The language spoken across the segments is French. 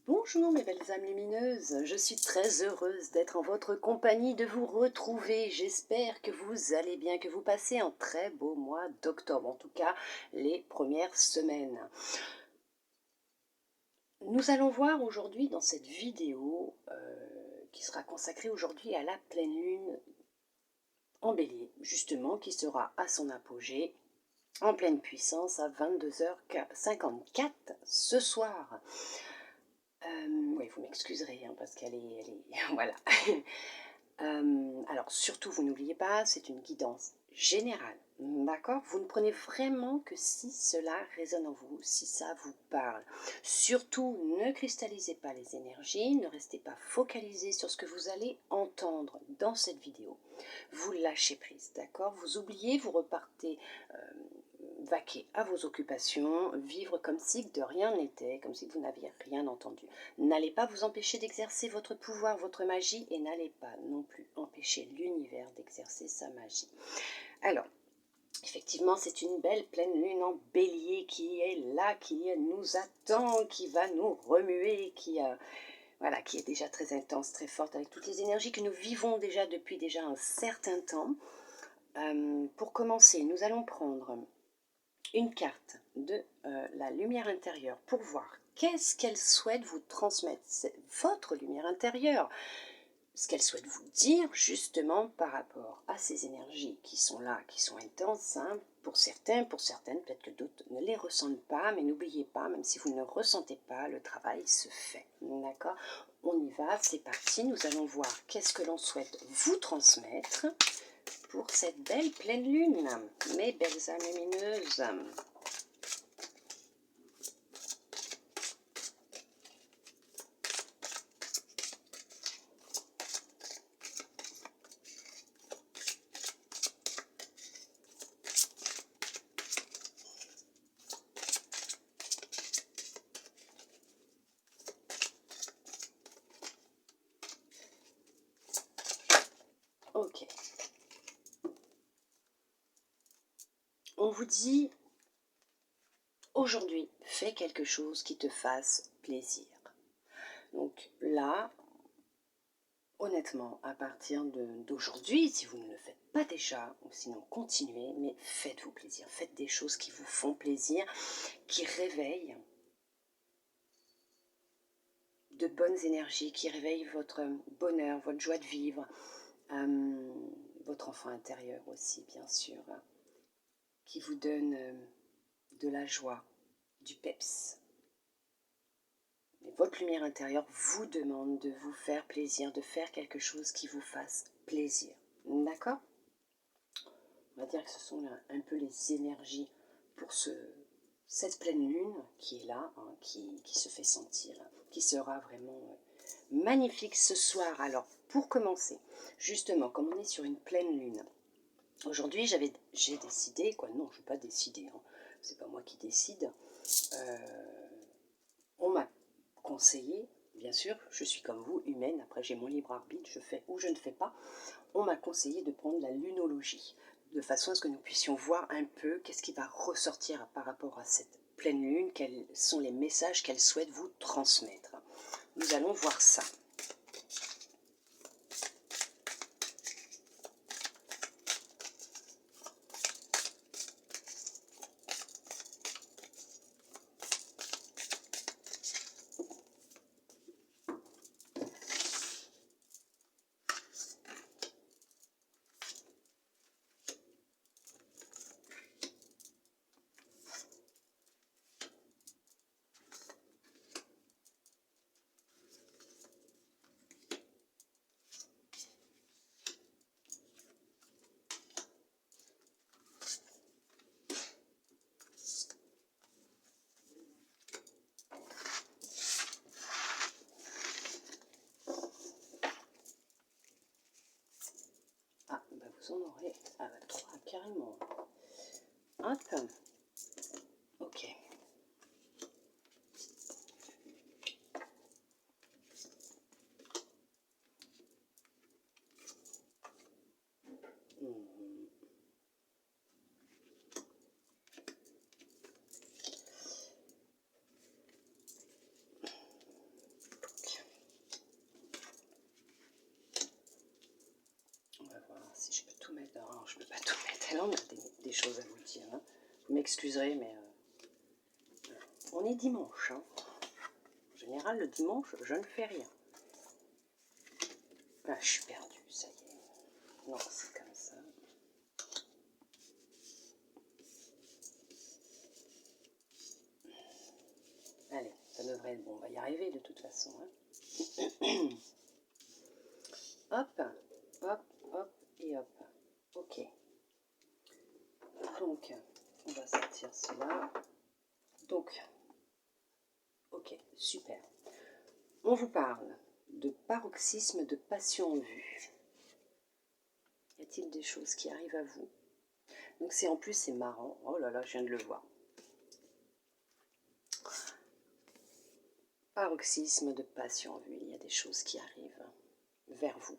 Bonjour mes belles âmes lumineuses, je suis très heureuse d'être en votre compagnie, de vous retrouver. J'espère que vous allez bien, que vous passez un très beau mois d'octobre, en tout cas les premières semaines. Nous allons voir aujourd'hui dans cette vidéo qui sera consacrée aujourd'hui à la pleine lune en bélier, justement, qui sera à son apogée en pleine puissance à 22h54 ce soir. Oui, vous m'excuserez, hein, parce qu'elle est, voilà. Alors, surtout, vous n'oubliez pas, c'est une guidance générale, d'accord? Vous ne prenez vraiment que si cela résonne en vous, si ça vous parle. Surtout, ne cristallisez pas les énergies, ne restez pas focalisé sur ce que vous allez entendre dans cette vidéo. Vous lâchez prise, d'accord? Vous oubliez, vous repartez vaquer à vos occupations, vivre comme si de rien n'était, comme si vous n'aviez rien entendu. N'allez pas vous empêcher d'exercer votre pouvoir, votre magie, et n'allez pas non plus empêcher l'univers d'exercer sa magie. Alors, effectivement, c'est une belle pleine lune en bélier qui est là, qui nous attend, qui va nous remuer, voilà, qui est déjà très intense, très forte, avec toutes les énergies que nous vivons déjà depuis déjà un certain temps. Pour commencer, nous allons prendre une carte de la lumière intérieure pour voir qu'est-ce qu'elle souhaite vous transmettre, c'est votre lumière intérieure, ce qu'elle souhaite vous dire justement par rapport à ces énergies qui sont là, qui sont intenses, hein, pour certains, pour certaines, peut-être que d'autres ne les ressentent pas, mais n'oubliez pas, même si vous ne ressentez pas, le travail se fait, d'accord? On y va, c'est parti, nous allons voir qu'est-ce que l'on souhaite vous transmettre pour cette belle pleine lune, mes belles âmes lumineuses. Ok. On vous dit, aujourd'hui, fais quelque chose qui te fasse plaisir. Donc là, honnêtement, à partir d'aujourd'hui, si vous ne le faites pas déjà, ou sinon continuez, mais faites-vous plaisir. Faites des choses qui vous font plaisir, qui réveillent de bonnes énergies, qui réveillent votre bonheur, votre joie de vivre, votre enfant intérieur aussi, bien sûr, qui vous donne de la joie, du peps. Et votre lumière intérieure vous demande de vous faire plaisir, de faire quelque chose qui vous fasse plaisir. D'accord? On va dire que ce sont un peu les énergies pour cette pleine lune qui est là, hein, qui se fait sentir, qui sera vraiment magnifique ce soir. Alors, pour commencer, justement, comme on est sur une pleine lune, aujourd'hui j'ai décidé, non, je n'ai pas décidé, hein, c'est pas moi qui décide, on m'a conseillé, bien sûr, je suis comme vous, humaine, après j'ai mon libre arbitre, je fais ou je ne fais pas, on m'a conseillé de prendre la lunologie, de façon à ce que nous puissions voir un peu qu'est-ce qui va ressortir par rapport à cette pleine lune, quels sont les messages qu'elle souhaite vous transmettre. Nous allons voir ça. Ah, bah vous en aurez 3 carrément. Hop. Ok. choses à vous dire. Hein. Vous m'excuserez, mais on est dimanche. Hein. En général, le dimanche, je ne fais rien. Ah, je suis perdue, ça y est. Non, c'est comme ça. Allez, ça devrait être bon. On va y arriver de toute façon. Hein. Hop, hop, hop et hop. Ok. Donc, on va sortir cela. Donc, ok, super. On vous parle de paroxysme de passion en vue. Y a-t-il des choses qui arrivent à vous? Donc c'est en plus, c'est marrant. Oh là là, je viens de le voir. Paroxysme de passion en vue. Il y a des choses qui arrivent vers vous.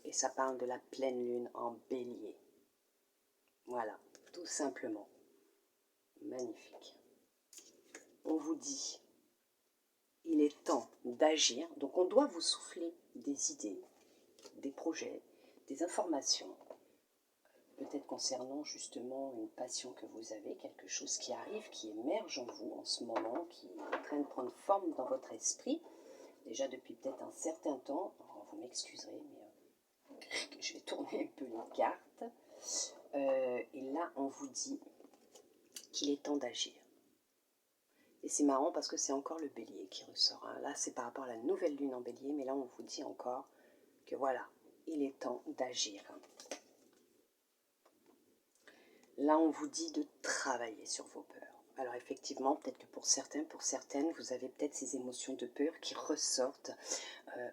Et ça parle de la pleine lune en bélier. Voilà, tout simplement. Magnifique. On vous dit, il est temps d'agir. Donc on doit vous souffler des idées, des projets, des informations. Peut-être concernant justement une passion que vous avez, quelque chose qui arrive, qui émerge en vous en ce moment, qui est en train de prendre forme dans votre esprit, déjà depuis peut-être un certain temps. Alors, vous m'excuserez, mais je vais tourner un peu les cartes. Et là, on vous dit qu'il est temps d'agir. Et c'est marrant parce que c'est encore le bélier qui ressort. Hein. Là, c'est par rapport à la nouvelle lune en bélier, mais là, on vous dit encore que voilà, il est temps d'agir. Là, on vous dit de travailler sur vos peurs. Alors effectivement, peut-être que pour certains, pour certaines, vous avez peut-être ces émotions de peur qui ressortent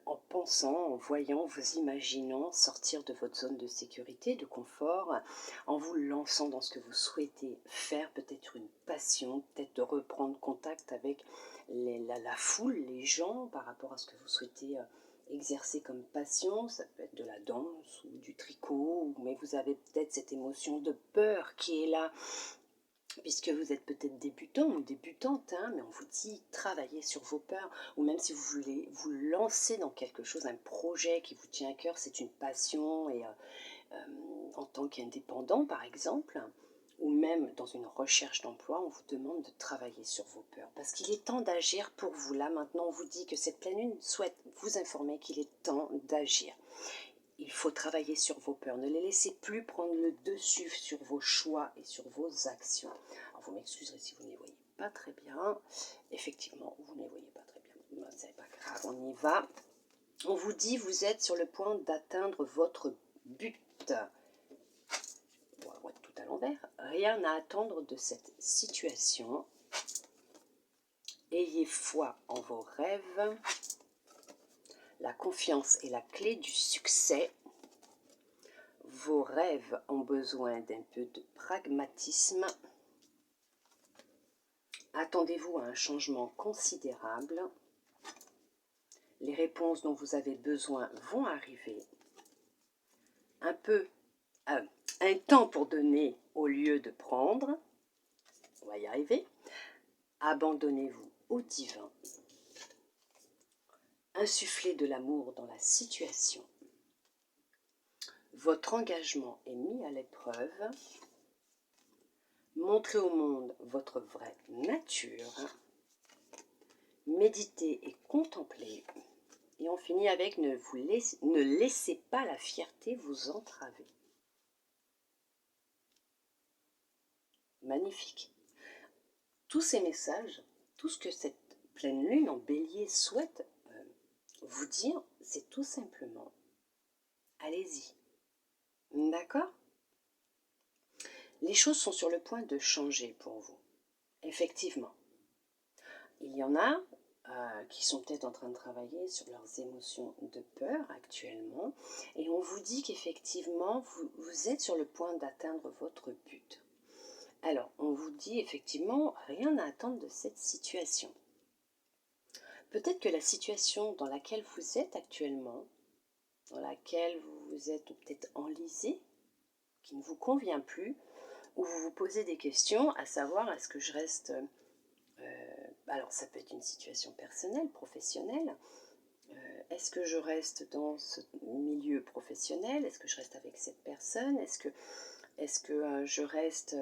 en pensant, en voyant, vous imaginant sortir de votre zone de sécurité, de confort, en vous lançant dans ce que vous souhaitez faire, peut-être une passion, peut-être de reprendre contact avec la foule, les gens, par rapport à ce que vous souhaitez exercer comme passion. Ça peut être de la danse ou du tricot, mais vous avez peut-être cette émotion de peur qui est là, puisque vous êtes peut-être débutant ou débutante, hein, mais on vous dit travaillez sur vos peurs, ou même si vous voulez vous lancer dans quelque chose, un projet qui vous tient à cœur, c'est une passion, et en tant qu'indépendant par exemple, ou même dans une recherche d'emploi, on vous demande de travailler sur vos peurs, parce qu'il est temps d'agir pour vous. Là maintenant, on vous dit que cette pleine lune souhaite vous informer qu'il est temps d'agir. Il faut travailler sur vos peurs. Ne les laissez plus prendre le dessus sur vos choix et sur vos actions. Alors vous m'excuserez si vous ne les voyez pas très bien. Effectivement, vous ne les voyez pas très bien. Ben, c'est pas grave, on y va. On vous dit, vous êtes sur le point d'atteindre votre but. Bon, on va être tout à l'envers. Rien à attendre de cette situation. Ayez foi en vos rêves. La confiance est la clé du succès. Vos rêves ont besoin d'un peu de pragmatisme. Attendez-vous à un changement considérable. Les réponses dont vous avez besoin vont arriver. Un temps pour donner au lieu de prendre. On va y arriver. Abandonnez-vous au divin. Insufflez de l'amour dans la situation. Votre engagement est mis à l'épreuve. Montrez au monde votre vraie nature. Méditez et contemplez. Et on finit avec ne laissez pas la fierté vous entraver. Magnifique. Tous ces messages, tout ce que cette pleine lune en bélier souhaite vous dire, c'est tout simplement, allez-y. D'accord? Les choses sont sur le point de changer pour vous. Effectivement. Il y en a qui sont peut-être en train de travailler sur leurs émotions de peur actuellement. Et on vous dit qu'effectivement, vous êtes sur le point d'atteindre votre but. Alors, on vous dit effectivement, rien à attendre de cette situation. Peut-être que la situation dans laquelle vous êtes actuellement, dans laquelle vous êtes peut-être enlisé, qui ne vous convient plus, où vous vous posez des questions, à savoir, est-ce que je reste... alors, ça peut être une situation personnelle, professionnelle. Est-ce que je reste dans ce milieu professionnel? Est-ce que je reste avec cette personne? Est-ce que Est-ce que je reste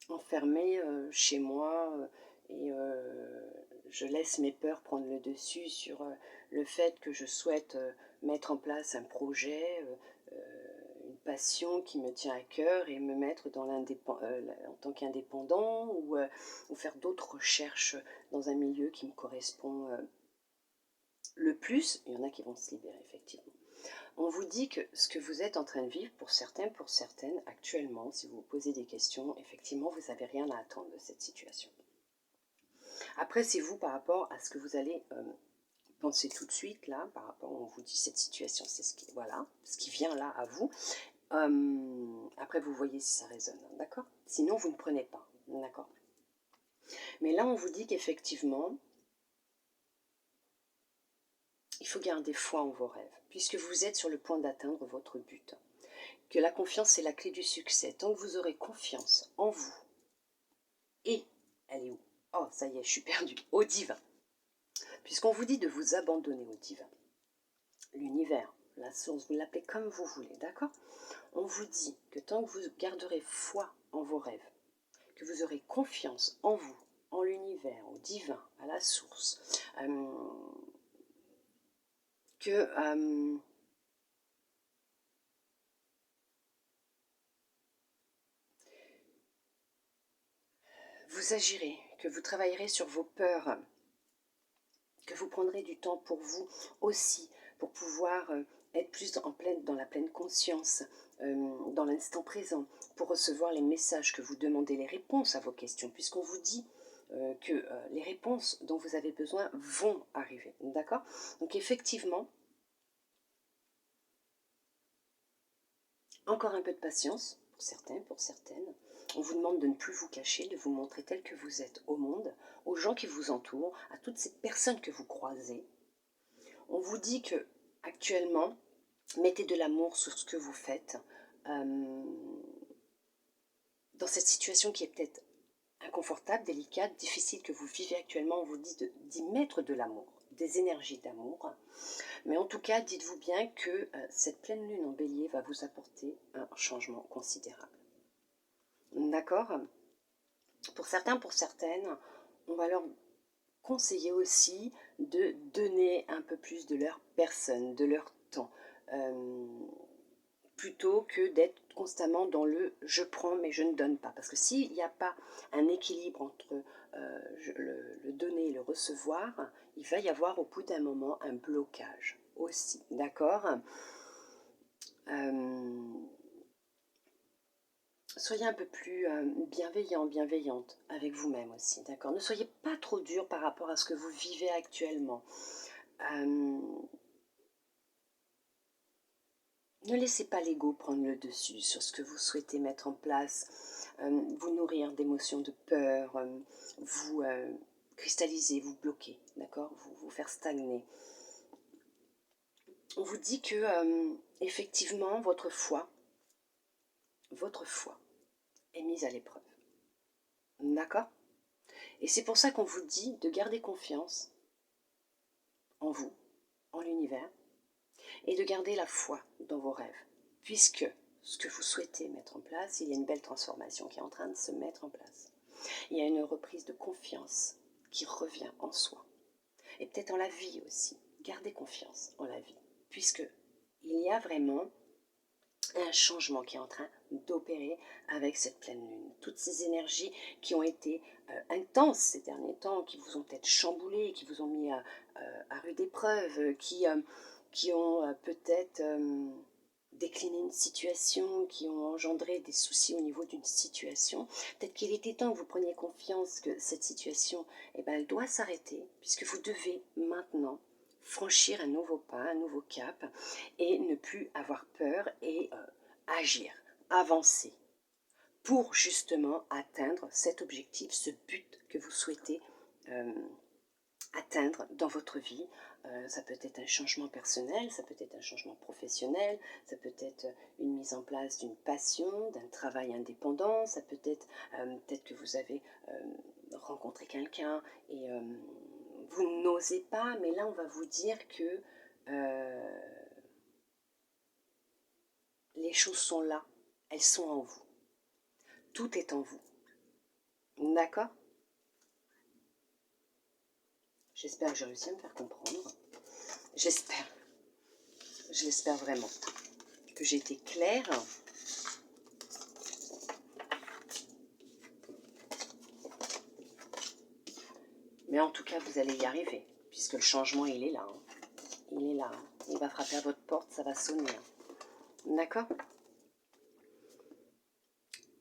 enfermée chez moi et je laisse mes peurs prendre le dessus sur le fait que je souhaite mettre en place un projet, une passion qui me tient à cœur et me mettre dans en tant qu'indépendant ou faire d'autres recherches dans un milieu qui me correspond le plus. Il y en a qui vont se libérer effectivement. On vous dit que ce que vous êtes en train de vivre, pour certains, pour certaines, actuellement, si vous vous posez des questions, effectivement, vous n'avez rien à attendre de cette situation. Après, c'est vous par rapport à ce que vous allez penser tout de suite, là, par rapport, on vous dit cette situation, c'est voilà, ce qui vient là à vous. Après, vous voyez si ça résonne, d'accord? Sinon, vous ne prenez pas, d'accord? Mais là, on vous dit qu'effectivement, il faut garder foi en vos rêves, puisque vous êtes sur le point d'atteindre votre but. Que la confiance est la clé du succès. Tant que vous aurez confiance en vous, et elle est où? Oh, ça y est, je suis perdue. Au divin. Puisqu'on vous dit de vous abandonner au divin. L'univers, la source, vous l'appelez comme vous voulez, d'accord? On vous dit que tant que vous garderez foi en vos rêves, que vous aurez confiance en vous, en l'univers, au divin, à la source, que vous agirez, que vous travaillerez sur vos peurs, que vous prendrez du temps pour vous aussi, pour pouvoir être plus dans la pleine conscience, dans l'instant présent, pour recevoir les messages que vous demandez, les réponses à vos questions, puisqu'on vous dit que les réponses dont vous avez besoin vont arriver, d'accord? Donc effectivement, encore un peu de patience, pour certains, pour certaines. On vous demande de ne plus vous cacher, de vous montrer tel que vous êtes au monde, aux gens qui vous entourent, à toutes ces personnes que vous croisez. On vous dit que actuellement, mettez de l'amour sur ce que vous faites. Dans cette situation qui est peut-être inconfortable, délicate, difficile que vous vivez actuellement, on vous dit d'y mettre de l'amour, des énergies d'amour. Mais en tout cas, dites-vous bien que cette pleine lune en bélier va vous apporter un changement considérable. D'accord? Pour certains, pour certaines, on va leur conseiller aussi de donner un peu plus de leur personne, de leur temps, plutôt que d'être constamment dans le « je prends mais je ne donne pas ». Parce que s'il n'y a pas un équilibre entre le donner et le recevoir, il va y avoir au bout d'un moment un blocage aussi, d'accord? Soyez un peu plus bienveillant, bienveillante avec vous-même aussi, d'accord? Ne soyez pas trop dur par rapport à ce que vous vivez actuellement. Ne laissez pas l'ego prendre le dessus sur ce que vous souhaitez mettre en place, vous nourrir d'émotions de peur, vous cristalliser, vous bloquer, d'accord? Vous faire stagner. On vous dit que, effectivement, votre foi est mise à l'épreuve. D'accord? Et c'est pour ça qu'on vous dit de garder confiance en vous, en l'univers, et de garder la foi dans vos rêves, puisque ce que vous souhaitez mettre en place, il y a une belle transformation qui est en train de se mettre en place. Il y a une reprise de confiance qui revient en soi, et peut-être en la vie aussi. Gardez confiance en la vie, puisque il y a vraiment un changement qui est en train d'opérer avec cette pleine lune. Toutes ces énergies qui ont été intenses ces derniers temps, qui vous ont peut-être chamboulé, qui vous ont mis à rude épreuve, qui ont peut-être décliné une situation, qui ont engendré des soucis au niveau d'une situation. Peut-être qu'il était temps que vous preniez confiance que cette situation, eh ben, elle doit s'arrêter, puisque vous devez maintenant franchir un nouveau pas, un nouveau cap, et ne plus avoir peur et agir, avancer, pour justement atteindre cet objectif, ce but que vous souhaitez atteindre dans votre vie. Ça peut être un changement personnel, ça peut être un changement professionnel, ça peut être une mise en place d'une passion, d'un travail indépendant, ça peut être peut-être que vous avez rencontré quelqu'un et vous n'osez pas, mais là on va vous dire que les choses sont là, elles sont en vous. Tout est en vous. D'accord? J'espère que j'ai réussi à me faire comprendre. J'espère vraiment que j'ai été claire. Mais en tout cas, vous allez y arriver, puisque le changement, il est là. Hein. Il est là. Hein. Il va frapper à votre porte, ça va sonner. Hein. D'accord?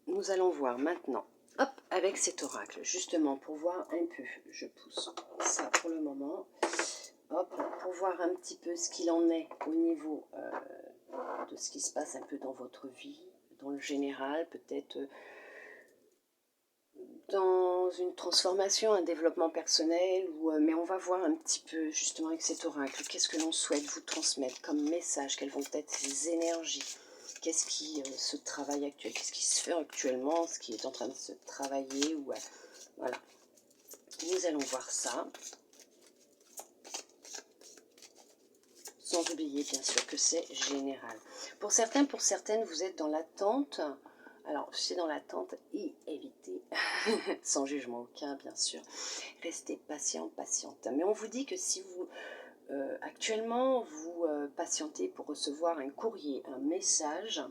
Nous allons voir maintenant, hop, avec cet oracle, justement, pour voir un peu, je pousse ça pour le moment, hop, pour voir un petit peu ce qu'il en est au niveau de ce qui se passe un peu dans votre vie, dans le général, peut-être dans une transformation, un développement personnel, mais on va voir un petit peu justement avec cet oracle, qu'est-ce que l'on souhaite vous transmettre comme message, quelles vont être ces énergies, qu'est-ce qui se travaille actuellement, qu'est-ce qui se fait actuellement, ce qui est en train de se travailler, ou voilà. Nous allons voir ça. Sans oublier bien sûr que c'est général. Pour certains, pour certaines, vous êtes dans l'attente. Alors, c'est dans l'attente et évitez, sans jugement aucun bien sûr, restez patient, patiente. Mais on vous dit que si vous, actuellement, vous patientez pour recevoir un courrier, un message,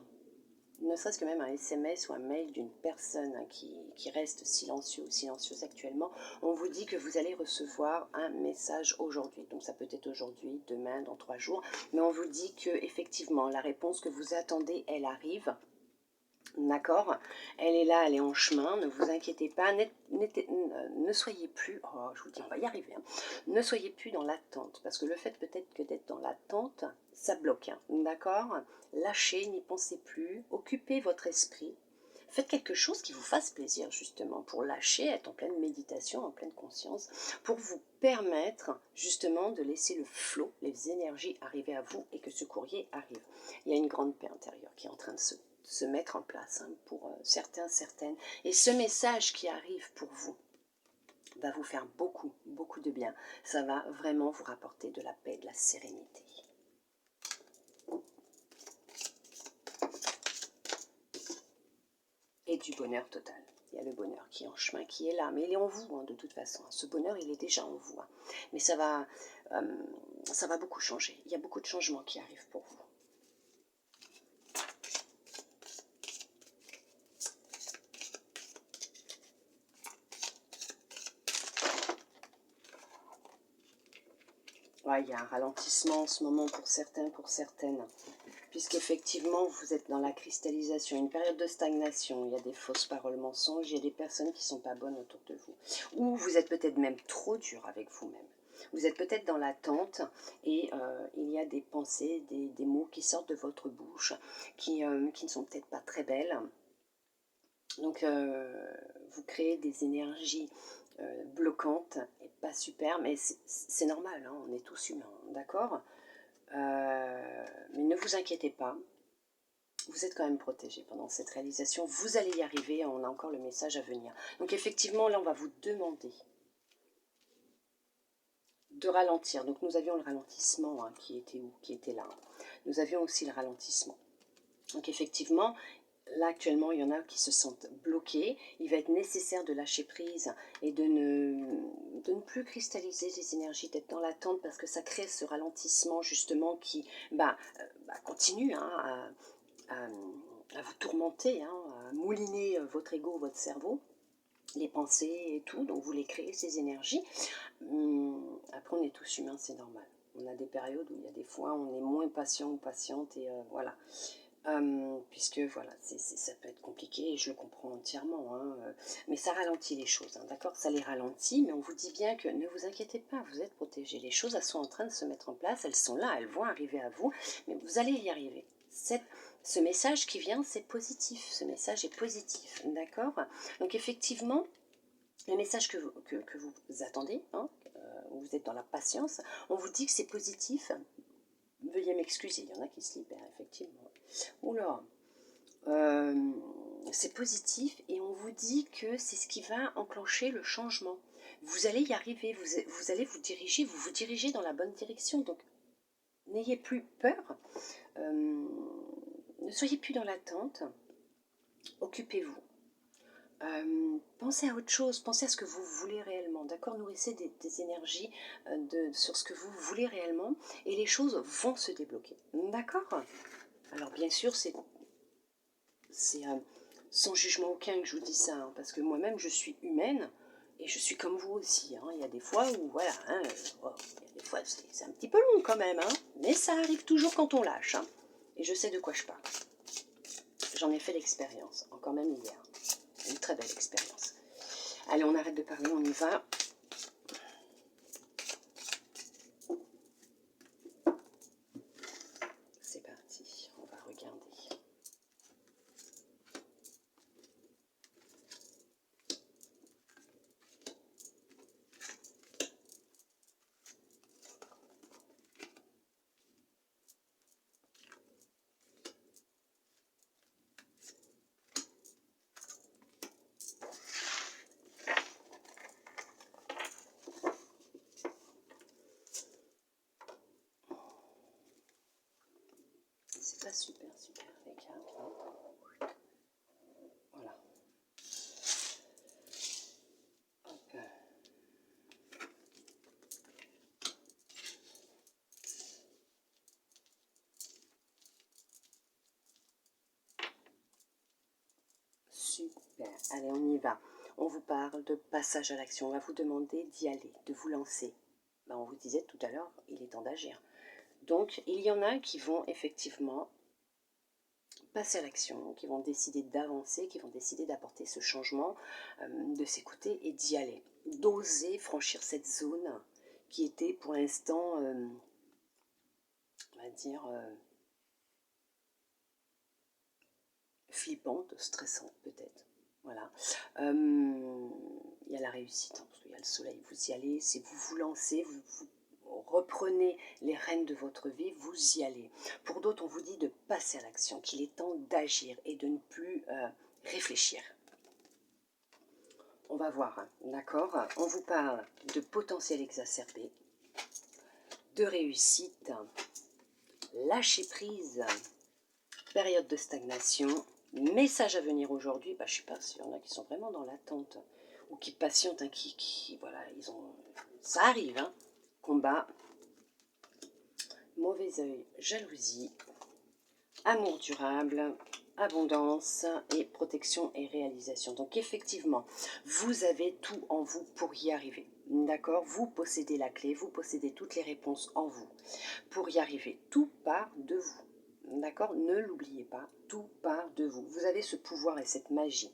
ne serait-ce que même un SMS ou un mail d'une personne qui reste silencieux ou silencieuse actuellement, on vous dit que vous allez recevoir un message aujourd'hui. Donc ça peut être aujourd'hui, demain, dans 3 jours, mais on vous dit que effectivement la réponse que vous attendez, elle arrive. D'accord? Elle est là, elle est en chemin, ne vous inquiétez pas, ne soyez plus, oh, je vous dis, on va y arriver, hein. Ne soyez plus dans l'attente, parce que le fait peut-être que d'être dans l'attente, ça bloque, hein. D'accord? Lâchez, n'y pensez plus, occupez votre esprit, faites quelque chose qui vous fasse plaisir justement, pour lâcher, être en pleine méditation, en pleine conscience, pour vous permettre justement de laisser le flot, les énergies arriver à vous et que ce courrier arrive. Il y a une grande paix intérieure qui est en train de se mettre en place, hein, pour certains, certaines. Et ce message qui arrive pour vous va vous faire beaucoup, beaucoup de bien. Ça va vraiment vous rapporter de la paix, de la sérénité. Et du bonheur total. Il y a le bonheur qui est en chemin, qui est là, mais il est en vous, hein, de toute façon. Ce bonheur, il est déjà en vous. Hein. Mais ça va beaucoup changer. Il y a beaucoup de changements qui arrivent pour vous. Ouais, il y a un ralentissement en ce moment pour certains, pour certaines, puisqu'effectivement, vous êtes dans la cristallisation, une période de stagnation, il y a des fausses paroles mensonges, il y a des personnes qui ne sont pas bonnes autour de vous, ou vous êtes peut-être même trop dur avec vous-même. Vous êtes peut-être dans l'attente et il y a des pensées, des mots qui sortent de votre bouche qui ne sont peut-être pas très belles. Donc, vous créez des énergies bloquantes et pas super, mais c'est normal, hein, on est tous humains, d'accord? Mais ne vous inquiétez pas, vous êtes quand même protégé pendant cette réalisation, vous allez y arriver, on a encore le message à venir. Donc effectivement, là on va vous demander de ralentir. Donc nous avions le ralentissement, hein, qui était où? Qui était là. Nous avions aussi le ralentissement. Donc effectivement, là actuellement il y en a qui se sentent bloqués, il va être nécessaire de lâcher prise et de ne plus cristalliser les énergies, d'être dans l'attente, parce que ça crée ce ralentissement justement qui continue, hein, à vous tourmenter, hein, à mouliner votre ego, votre cerveau, les pensées et tout, donc vous les créez ces énergies. Après on est tous humains, c'est normal. On a des périodes où il y a des fois on est moins patient ou patiente et voilà. Puisque voilà, ça peut être compliqué et je le comprends entièrement, hein, mais ça ralentit les choses, hein, d'accord? Ça les ralentit, mais on vous dit bien que ne vous inquiétez pas, vous êtes protégés. Les choses, elles sont en train de se mettre en place, elles sont là, elles vont arriver à vous, mais vous allez y arriver. Ce message qui vient, c'est positif, ce message est positif, d'accord? Donc effectivement, le message que vous attendez, hein, vous êtes dans la patience, on vous dit que c'est positif. Veuillez m'excuser, il y en a qui se libèrent, effectivement. Oula, c'est positif et on vous dit que c'est ce qui va enclencher le changement. Vous allez y arriver, vous allez vous dirigez dans la bonne direction. Donc, n'ayez plus peur. ne soyez plus dans l'attente, occupez-vous. Pensez à autre chose, pensez à ce que vous voulez réellement, d'accord? Nourrissez des énergies sur ce que vous voulez réellement et les choses vont se débloquer, d'accord? Alors bien sûr, c'est sans jugement aucun que je vous dis ça, hein, parce que moi-même je suis humaine et je suis comme vous aussi, hein. Il y a des fois où, voilà, hein, il y a des fois c'est un petit peu long quand même, hein, mais ça arrive toujours quand on lâche, hein, et je sais de quoi je parle. J'en ai fait l'expérience, encore même hier. Une très belle expérience. Allez, on arrête de parler, on y va. C'est parti, on va regarder. C'est pas super les cartes, hein. Voilà. Hop. Super, allez, on y va. On vous parle de passage à l'action. On va vous demander d'y aller, de vous lancer. Ben, on vous disait tout à l'heure, il est temps d'agir. Donc, il y en a qui vont effectivement passer à l'action, qui vont décider d'avancer, qui vont décider d'apporter ce changement, de s'écouter et d'y aller. D'oser franchir cette zone qui était pour l'instant, on va dire, flippante, stressante peut-être. Voilà. Il y a la réussite, hein, parce qu'il y a le soleil, vous y allez, c'est vous lancez, vous reprenez les rênes de votre vie, vous y allez. Pour d'autres, on vous dit de passer à l'action, qu'il est temps d'agir et de ne plus réfléchir. On va voir, hein, d'accord? On vous parle de potentiel exacerbé, de réussite, lâcher prise, période de stagnation, message à venir aujourd'hui. Bah, je ne sais pas s'il y en a qui sont vraiment dans l'attente ou qui patientent, hein, voilà, ça arrive, hein. Combat, mauvais œil, jalousie, amour durable, abondance et protection et réalisation. Donc effectivement, vous avez tout en vous pour y arriver. D'accord? Vous possédez la clé, vous possédez toutes les réponses en vous pour y arriver. Tout part de vous. D'accord? Ne l'oubliez pas, tout part de vous. Vous avez ce pouvoir et cette magie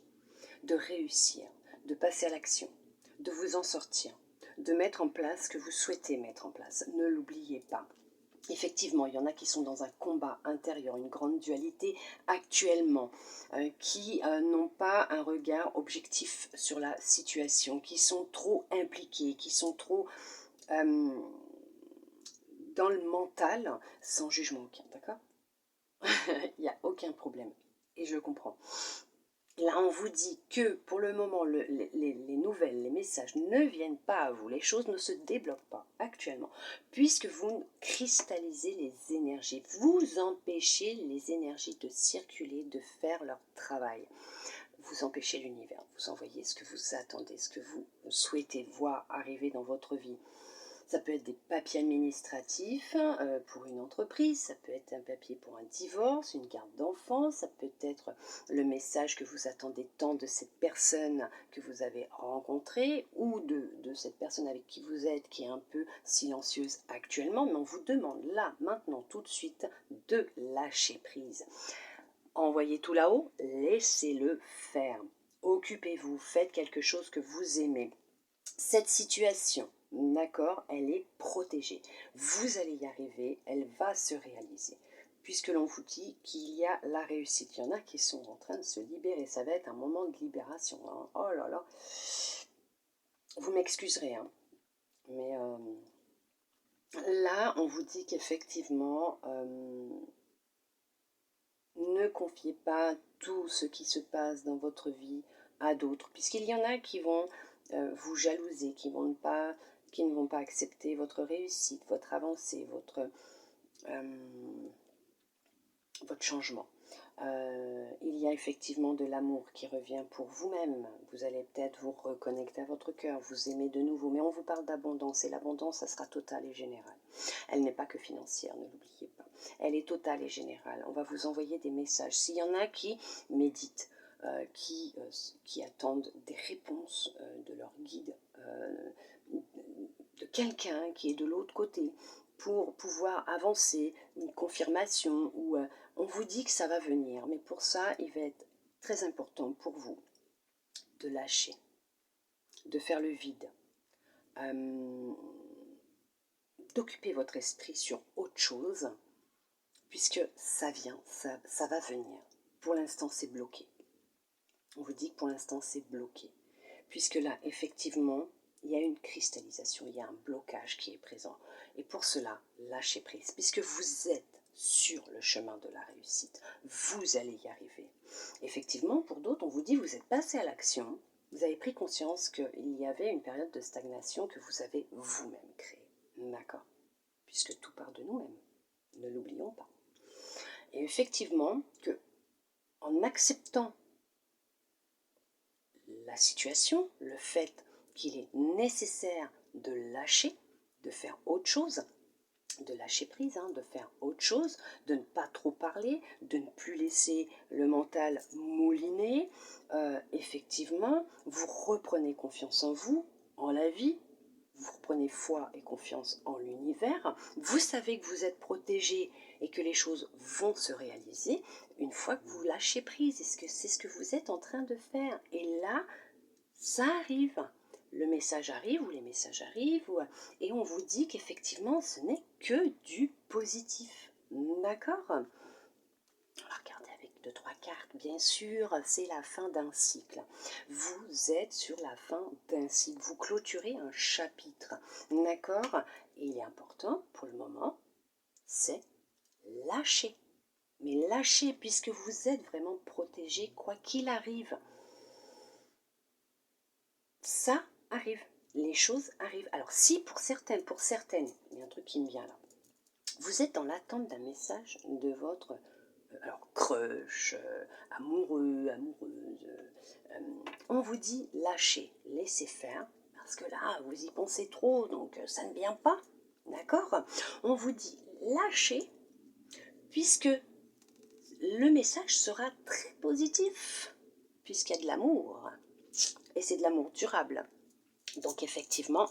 de réussir, de passer à l'action, de vous en sortir, de mettre en place ce que vous souhaitez mettre en place. Ne l'oubliez pas. Effectivement, il y en a qui sont dans un combat intérieur, une grande dualité actuellement, qui n'ont pas un regard objectif sur la situation, qui sont trop impliqués, qui sont trop dans le mental, sans jugement aucun, d'accord? Il n'y a aucun problème, et je le comprends. Là, on vous dit que pour le moment, les nouvelles, les messages ne viennent pas à vous, les choses ne se débloquent pas actuellement, puisque vous cristallisez les énergies, vous empêchez les énergies de circuler, de faire leur travail. Vous empêchez l'univers, vous envoyez ce que vous attendez, ce que vous souhaitez voir arriver dans votre vie. Ça peut être des papiers administratifs pour une entreprise, ça peut être un papier pour un divorce, une garde d'enfants, ça peut être le message que vous attendez tant de cette personne que vous avez rencontrée ou de cette personne avec qui vous êtes qui est un peu silencieuse actuellement, mais on vous demande là, maintenant, tout de suite, de lâcher prise. Envoyez tout là-haut, laissez-le faire. Occupez-vous, faites quelque chose que vous aimez. Cette situation, d'accord, elle est protégée. Vous allez y arriver, elle va se réaliser. Puisque l'on vous dit qu'il y a la réussite. Il y en a qui sont en train de se libérer. Ça va être un moment de libération, hein. Oh là là. Vous m'excuserez, hein. Mais là, on vous dit qu'effectivement, ne confiez pas tout ce qui se passe dans votre vie à d'autres. Puisqu'il y en a qui vont vous jalouser, qui ne vont pas accepter votre réussite, votre avancée, votre changement. Il y a effectivement de l'amour qui revient pour vous-même. Vous allez peut-être vous reconnecter à votre cœur, vous aimer de nouveau. Mais on vous parle d'abondance et l'abondance, ça sera totale et générale. Elle n'est pas que financière, ne l'oubliez pas. Elle est totale et générale. On va vous envoyer des messages. S'il y en a qui méditent, qui attendent des réponses de leur guide, de quelqu'un qui est de l'autre côté, pour pouvoir avancer, une confirmation, ou on vous dit que ça va venir, mais pour ça, il va être très important pour vous de lâcher, de faire le vide, d'occuper votre esprit sur autre chose, puisque ça vient, ça va venir. Pour l'instant, c'est bloqué. On vous dit que pour l'instant, c'est bloqué, puisque là, effectivement, il y a une cristallisation, il y a un blocage qui est présent. Et pour cela, lâchez prise, puisque vous êtes sur le chemin de la réussite. Vous allez y arriver. Effectivement, pour d'autres, on vous dit, vous êtes passé à l'action, vous avez pris conscience qu'il y avait une période de stagnation que vous avez vous-même créée. D'accord? Puisque tout part de nous-mêmes. Ne l'oublions pas. Et effectivement, que en acceptant la situation, le fait qu'il est nécessaire de lâcher, de faire autre chose, de lâcher prise, de faire autre chose, de ne pas trop parler, de ne plus laisser le mental mouliner. Effectivement, vous reprenez confiance en vous, en la vie, vous reprenez foi et confiance en l'univers, vous savez que vous êtes protégé et que les choses vont se réaliser une fois que vous lâchez prise. Est-ce que c'est ce que vous êtes en train de faire? Et là, ça arrive. Le message arrive ou les messages arrivent et on vous dit qu'effectivement ce n'est que du positif. D'accord? On va regarder avec 2-3 cartes, bien sûr, c'est la fin d'un cycle. Vous êtes sur la fin d'un cycle, vous clôturez un chapitre. D'accord? Et il est important pour le moment, c'est lâcher. Mais lâcher puisque vous êtes vraiment protégé quoi qu'il arrive. Ça arrive, les choses arrivent. Alors si pour certaines, il y a un truc qui me vient là, vous êtes dans l'attente d'un message de votre crush, amoureux, amoureuse, on vous dit lâchez, laissez faire, parce que là vous y pensez trop, donc ça ne vient pas, d'accord? On vous dit lâchez, puisque le message sera très positif, puisqu'il y a de l'amour, et c'est de l'amour durable. Donc effectivement,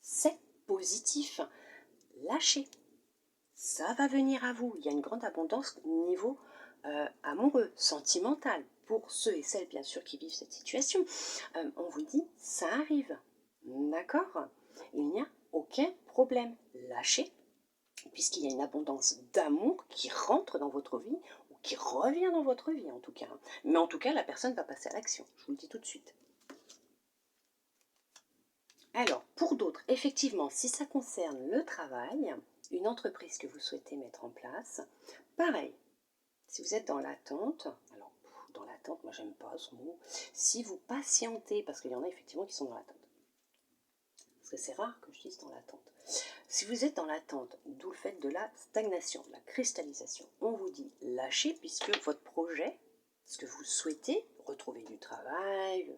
c'est positif. Lâchez. Ça va venir à vous. Il y a une grande abondance niveau amoureux, sentimental. Pour ceux et celles, bien sûr, qui vivent cette situation. On vous dit, ça arrive. D'accord? Il n'y a aucun problème. Lâchez, puisqu'il y a une abondance d'amour qui rentre dans votre vie, ou qui revient dans votre vie en tout cas. Mais en tout cas, la personne va passer à l'action. Je vous le dis tout de suite. Alors, pour d'autres, effectivement, si ça concerne le travail, une entreprise que vous souhaitez mettre en place, pareil, si vous êtes dans l'attente, alors dans l'attente, moi j'aime pas ce mot, si vous patientez, parce qu'il y en a effectivement qui sont dans l'attente, parce que c'est rare que je dise dans l'attente. Si vous êtes dans l'attente, d'où le fait de la stagnation, de la cristallisation, on vous dit lâchez puisque votre projet, ce que vous souhaitez, retrouver du travail,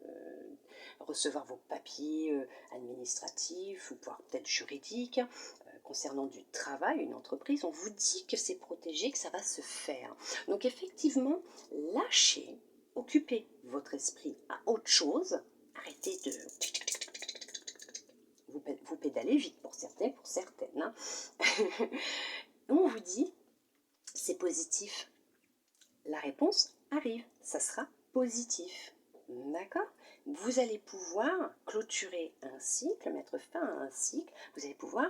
recevoir vos papiers administratifs ou voire peut-être juridiques, concernant du travail, une entreprise, on vous dit que c'est protégé, que ça va se faire. Donc effectivement, lâchez, occupez votre esprit à autre chose, arrêtez de... Vous pédalez vite pour certains, pour certaines. On vous dit, c'est positif. La réponse arrive, ça sera positif. D'accord? Vous allez pouvoir clôturer un cycle, mettre fin à un cycle, vous allez pouvoir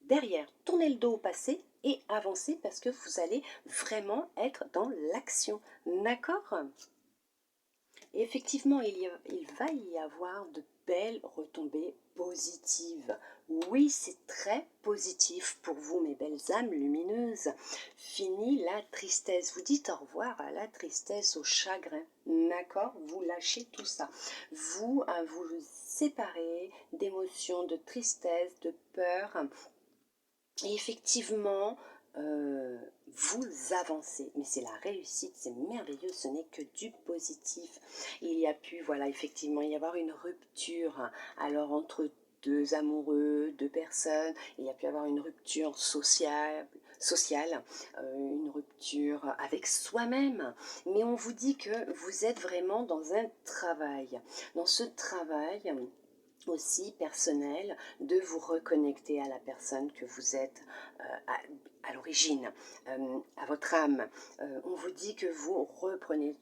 derrière, tourner le dos au passé et avancer parce que vous allez vraiment être dans l'action. D'accord? Et effectivement, il va y avoir de belles retombées positives. Oui, c'est très positif pour vous, mes belles âmes lumineuses. Fini la tristesse. Vous dites au revoir à la tristesse, au chagrin. D'accord? Vous lâchez tout ça. Vous vous séparez d'émotions, de tristesse, de peur. Et effectivement, vous avancez, mais c'est la réussite, c'est merveilleux, ce n'est que du positif. Il y a pu, voilà, effectivement, y avoir une rupture, alors entre deux amoureux, deux personnes, il y a pu avoir une rupture sociale, une rupture avec soi-même, mais on vous dit que vous êtes vraiment dans un travail. Dans ce travail, aussi personnel, de vous reconnecter à la personne que vous êtes à l'origine, à votre âme. On vous dit que vous reprenez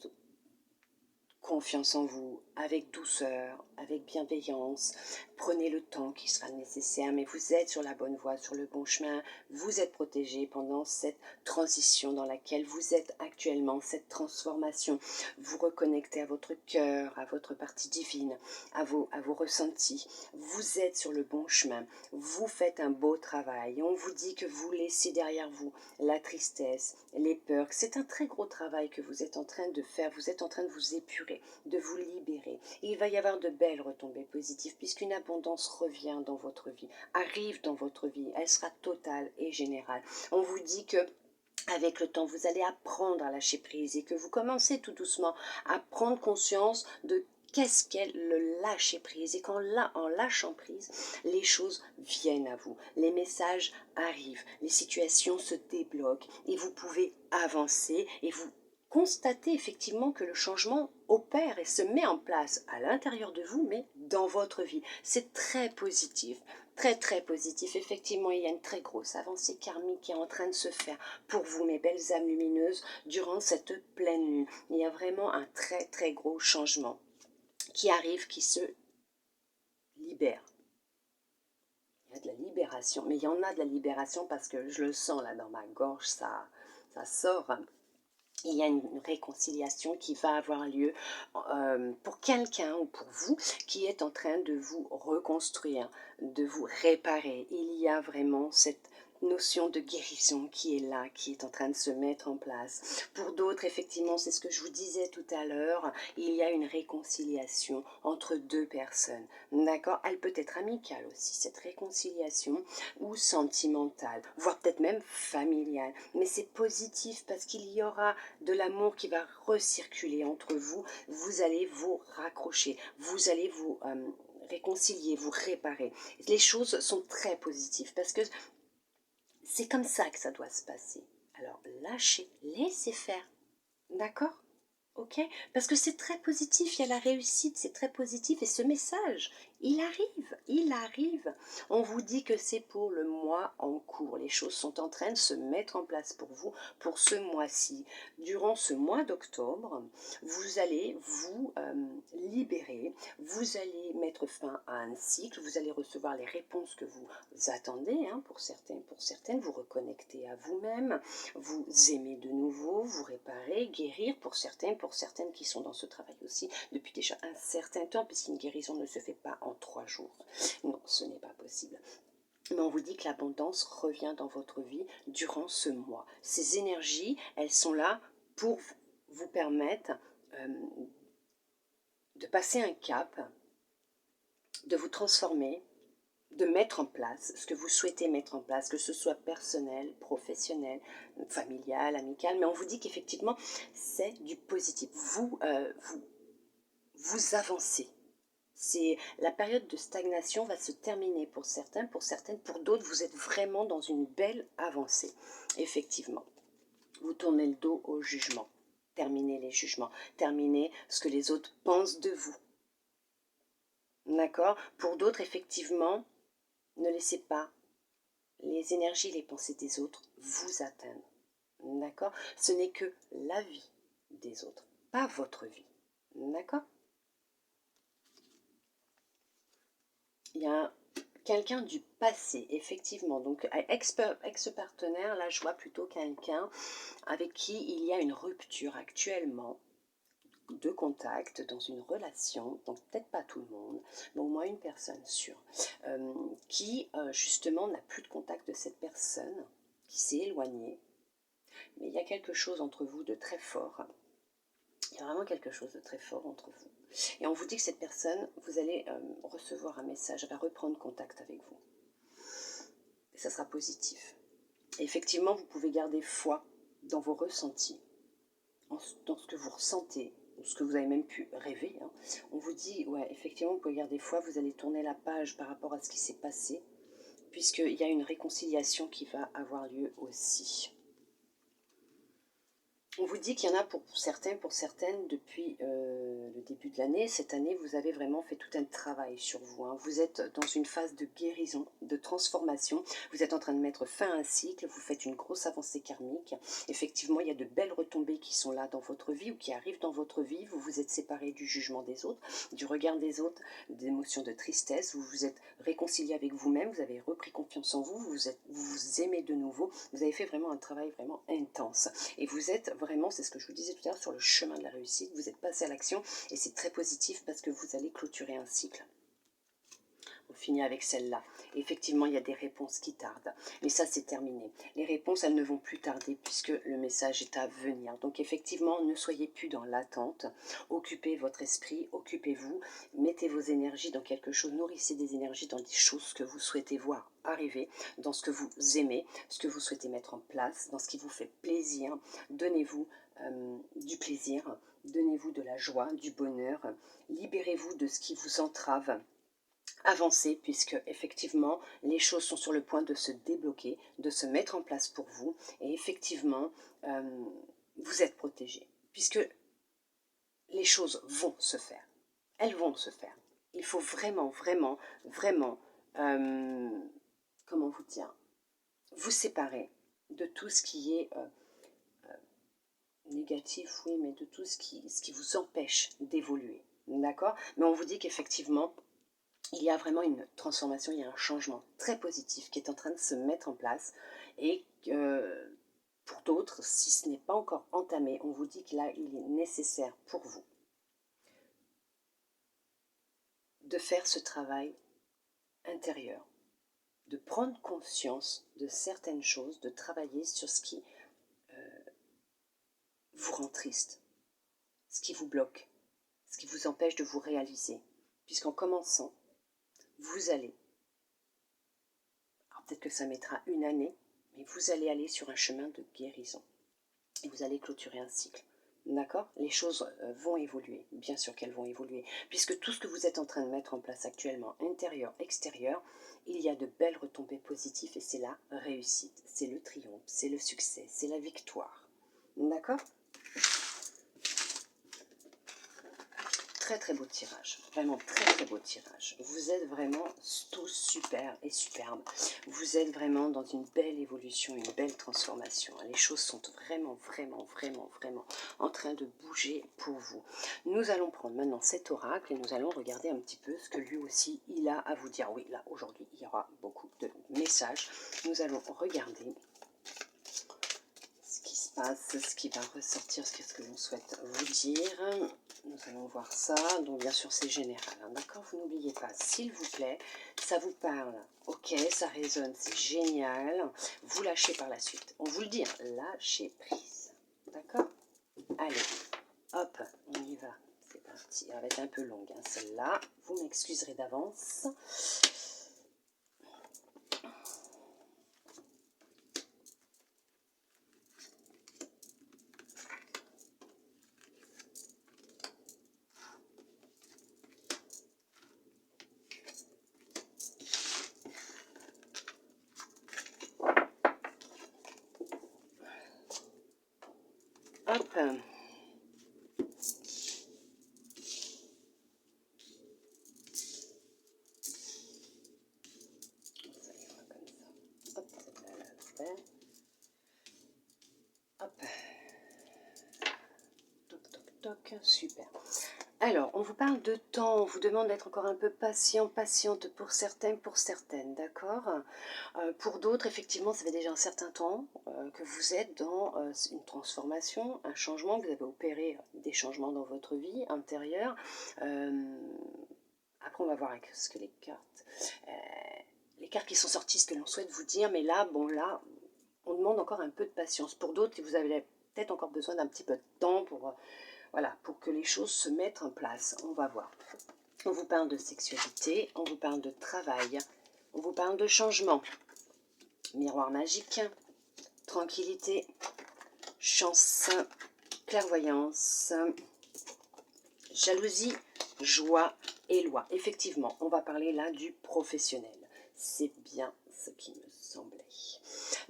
confiance en vous, avec douceur, avec bienveillance. Prenez le temps qui sera nécessaire, mais vous êtes sur la bonne voie, sur le bon chemin. Vous êtes protégé pendant cette transition dans laquelle vous êtes actuellement, cette transformation. Vous reconnectez à votre cœur, à votre partie divine, à vos ressentis. Vous êtes sur le bon chemin. Vous faites un beau travail. On vous dit que vous laissez derrière vous la tristesse, les peurs. C'est un très gros travail que vous êtes en train de faire. Vous êtes en train de vous épurer, de vous libérer. Et il va y avoir de belles retombées positives puisqu'une abondance revient dans votre vie, arrive dans votre vie. Elle sera totale et générale. On vous dit que avec le temps, vous allez apprendre à lâcher prise et que vous commencez tout doucement à prendre conscience de qu'est-ce qu'est le lâcher prise. Et en lâchant prise, les choses viennent à vous. Les messages arrivent, les situations se débloquent et vous pouvez avancer et vous constatez effectivement que le changement opère et se met en place à l'intérieur de vous, mais dans votre vie. C'est très positif. Très très positif, effectivement il y a une très grosse avancée karmique qui est en train de se faire pour vous mes belles âmes lumineuses durant cette pleine lune. Il y a vraiment un très très gros changement qui arrive, qui se libère. Il y a de la libération, mais il y en a de la libération parce que je le sens là dans ma gorge, ça sort. Il y a une réconciliation qui va avoir lieu pour quelqu'un ou pour vous qui est en train de vous reconstruire, de vous réparer. Il y a vraiment cette notion de guérison qui est là, qui est en train de se mettre en place. Pour d'autres, effectivement, c'est ce que je vous disais tout à l'heure, il y a une réconciliation entre deux personnes. D'accord? Elle peut être amicale aussi, cette réconciliation, ou sentimentale, voire peut-être même familiale. Mais c'est positif parce qu'il y aura de l'amour qui va recirculer entre vous. Vous allez vous raccrocher, vous allez vous réconcilier, vous réparer. Les choses sont très positives parce que c'est comme ça que ça doit se passer. Alors lâchez, laissez faire. D'accord? Ok? Parce que c'est très positif, il y a la réussite, c'est très positif. Et ce message, il arrive, il arrive. On vous dit que c'est pour le mois en cours. Les choses sont en train de se mettre en place pour vous, pour ce mois-ci. Durant ce mois d'octobre, vous allez vous libérer, vous allez mettre fin à un cycle, vous allez recevoir les réponses que vous attendez, hein, pour certaines, vous reconnecter à vous-même, vous aimer de nouveau, vous réparer, guérir pour certaines qui sont dans ce travail aussi depuis déjà un certain temps, puisqu'une guérison ne se fait pas en 3 jours. Non, ce n'est pas possible. Mais on vous dit que l'abondance revient dans votre vie durant ce mois. Ces énergies, elles sont là pour vous permettre de passer un cap, de vous transformer, de mettre en place ce que vous souhaitez mettre en place, que ce soit personnel, professionnel, familial, amical, mais on vous dit qu'effectivement, c'est du positif. Vous avancez. La période de stagnation va se terminer pour certains, pour certaines, pour d'autres, vous êtes vraiment dans une belle avancée, effectivement. Vous tournez le dos au jugement. Terminez les jugements. Terminez ce que les autres pensent de vous. D'accord? Pour d'autres, effectivement, ne laissez pas les énergies, les pensées des autres vous atteindre. D'accord? Ce n'est que la vie des autres, pas votre vie. D'accord? Il y a quelqu'un du passé, effectivement. Donc, ex-partenaire, là, je vois plutôt quelqu'un avec qui il y a une rupture actuellement de contact dans une relation, donc peut-être pas tout le monde, mais au moins une personne sûre, qui justement n'a plus de contact de cette personne, qui s'est éloignée, mais il y a quelque chose entre vous de très fort. Il y a vraiment quelque chose de très fort entre vous. Et on vous dit que cette personne, vous allez recevoir un message, elle va reprendre contact avec vous. Et ça sera positif. Effectivement, vous pouvez garder foi dans vos ressentis, dans ce que vous ressentez, ou ce que vous avez même pu rêver. Hein. On vous dit, ouais, effectivement, vous pouvez garder foi, vous allez tourner la page par rapport à ce qui s'est passé, puisqu'il y a une réconciliation qui va avoir lieu aussi. On vous dit qu'il y en a pour certains, pour certaines, depuis le début de l'année. Cette année, vous avez vraiment fait tout un travail sur vous. Hein. Vous êtes dans une phase de guérison, de transformation. Vous êtes en train de mettre fin à un cycle. Vous faites une grosse avancée karmique. Effectivement, il y a de belles retombées qui sont là dans votre vie ou qui arrivent dans votre vie. Vous vous êtes séparés du jugement des autres, du regard des autres, d'émotions de tristesse. Vous vous êtes réconcilié avec vous-même. Vous avez repris confiance en vous. Vous vous aimez de nouveau. Vous avez fait vraiment un travail vraiment intense. Et vous êtes vraiment, c'est ce que je vous disais tout à l'heure, sur le chemin de la réussite, vous êtes passé à l'action et c'est très positif parce que vous allez clôturer un cycle. On finit avec celle-là. Effectivement, il y a des réponses qui tardent. Mais ça, c'est terminé. Les réponses, elles ne vont plus tarder puisque le message est à venir. Donc, effectivement, ne soyez plus dans l'attente. Occupez votre esprit, occupez-vous. Mettez vos énergies dans quelque chose. Nourrissez des énergies dans des choses que vous souhaitez voir arriver, dans ce que vous aimez, ce que vous souhaitez mettre en place, dans ce qui vous fait plaisir. Donnez-vous du plaisir, donnez-vous de la joie, du bonheur. Libérez-vous de ce qui vous entrave. Avancez puisque effectivement les choses sont sur le point de se débloquer, de se mettre en place pour vous et effectivement vous êtes protégé puisque les choses vont se faire, elles vont se faire. Il faut vraiment, vraiment, vraiment, comment vous dire, vous séparer de tout ce qui est négatif, oui, mais de tout ce qui vous empêche d'évoluer, d'accord? Mais on vous dit qu'effectivement, il y a vraiment une transformation, il y a un changement très positif qui est en train de se mettre en place et pour d'autres, si ce n'est pas encore entamé, on vous dit que là, il est nécessaire pour vous de faire ce travail intérieur, de prendre conscience de certaines choses, de travailler sur ce qui vous rend triste, ce qui vous bloque, ce qui vous empêche de vous réaliser. Puisqu'en commençant, vous allez, alors peut-être que ça mettra une année, mais vous allez aller sur un chemin de guérison. Et vous allez clôturer un cycle. D'accord? Les choses vont évoluer, bien sûr qu'elles vont évoluer, puisque tout ce que vous êtes en train de mettre en place actuellement, intérieur, extérieur, il y a de belles retombées positives et c'est la réussite, c'est le triomphe, c'est le succès, c'est la victoire. D'accord? Très très beau tirage, vraiment très très beau tirage. Vous êtes vraiment tous super et superbes. Vous êtes vraiment dans une belle évolution, une belle transformation. Les choses sont vraiment, vraiment, vraiment, vraiment en train de bouger pour vous. Nous allons prendre maintenant cet oracle et nous allons regarder un petit peu ce que lui aussi il a à vous dire. Oui, là aujourd'hui il y aura beaucoup de messages. Nous allons regarder ce qui se passe, ce qui va ressortir, ce que l'on souhaite vous dire. Nous allons voir ça, donc bien sûr c'est général, hein, d'accord? Vous n'oubliez pas, s'il vous plaît, ça vous parle, ok, ça résonne, c'est génial, vous lâchez par la suite. On vous le dit, hein, lâchez prise, d'accord? Allez, hop, on y va, c'est parti. Elle va être un peu longue, hein, celle-là, vous m'excuserez d'avance. Hop. Hop. Toc, toc, toc. Super. Alors, on vous parle de temps, on vous demande d'être encore un peu patient, patiente pour certains, pour certaines, d'accord? Pour d'autres, effectivement, ça fait déjà un certain temps que vous êtes dans une transformation, un changement, vous avez opéré des changements dans votre vie intérieure. Après, on va voir avec ce que les cartes qui sont sorties, ce que l'on souhaite vous dire, mais là, bon, là, on demande encore un peu de patience. Pour d'autres, vous avez peut-être encore besoin d'un petit peu de temps pour... voilà, pour que les choses se mettent en place. On va voir. On vous parle de sexualité, on vous parle de travail, on vous parle de changement. Miroir magique, tranquillité, chance, clairvoyance, jalousie, joie et loi. Effectivement, on va parler là du professionnel. C'est bien ce qui me semblait.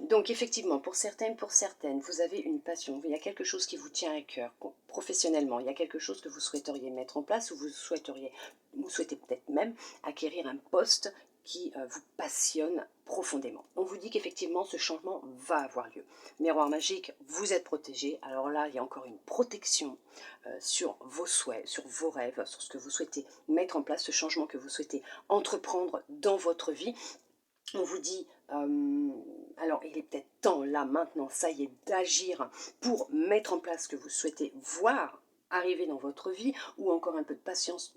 Donc effectivement, pour certains, pour certaines, vous avez une passion, il y a quelque chose qui vous tient à cœur professionnellement, il y a quelque chose que vous souhaiteriez mettre en place ou vous souhaitez peut-être même acquérir un poste qui vous passionne profondément. On vous dit qu'effectivement ce changement va avoir lieu. Miroir magique, vous êtes protégé. Alors là, il y a encore une protection sur vos souhaits, sur vos rêves, sur ce que vous souhaitez mettre en place, ce changement que vous souhaitez entreprendre dans votre vie. On vous dit, alors il est peut-être temps là maintenant, ça y est, d'agir pour mettre en place ce que vous souhaitez voir arriver dans votre vie, ou encore un peu de patience,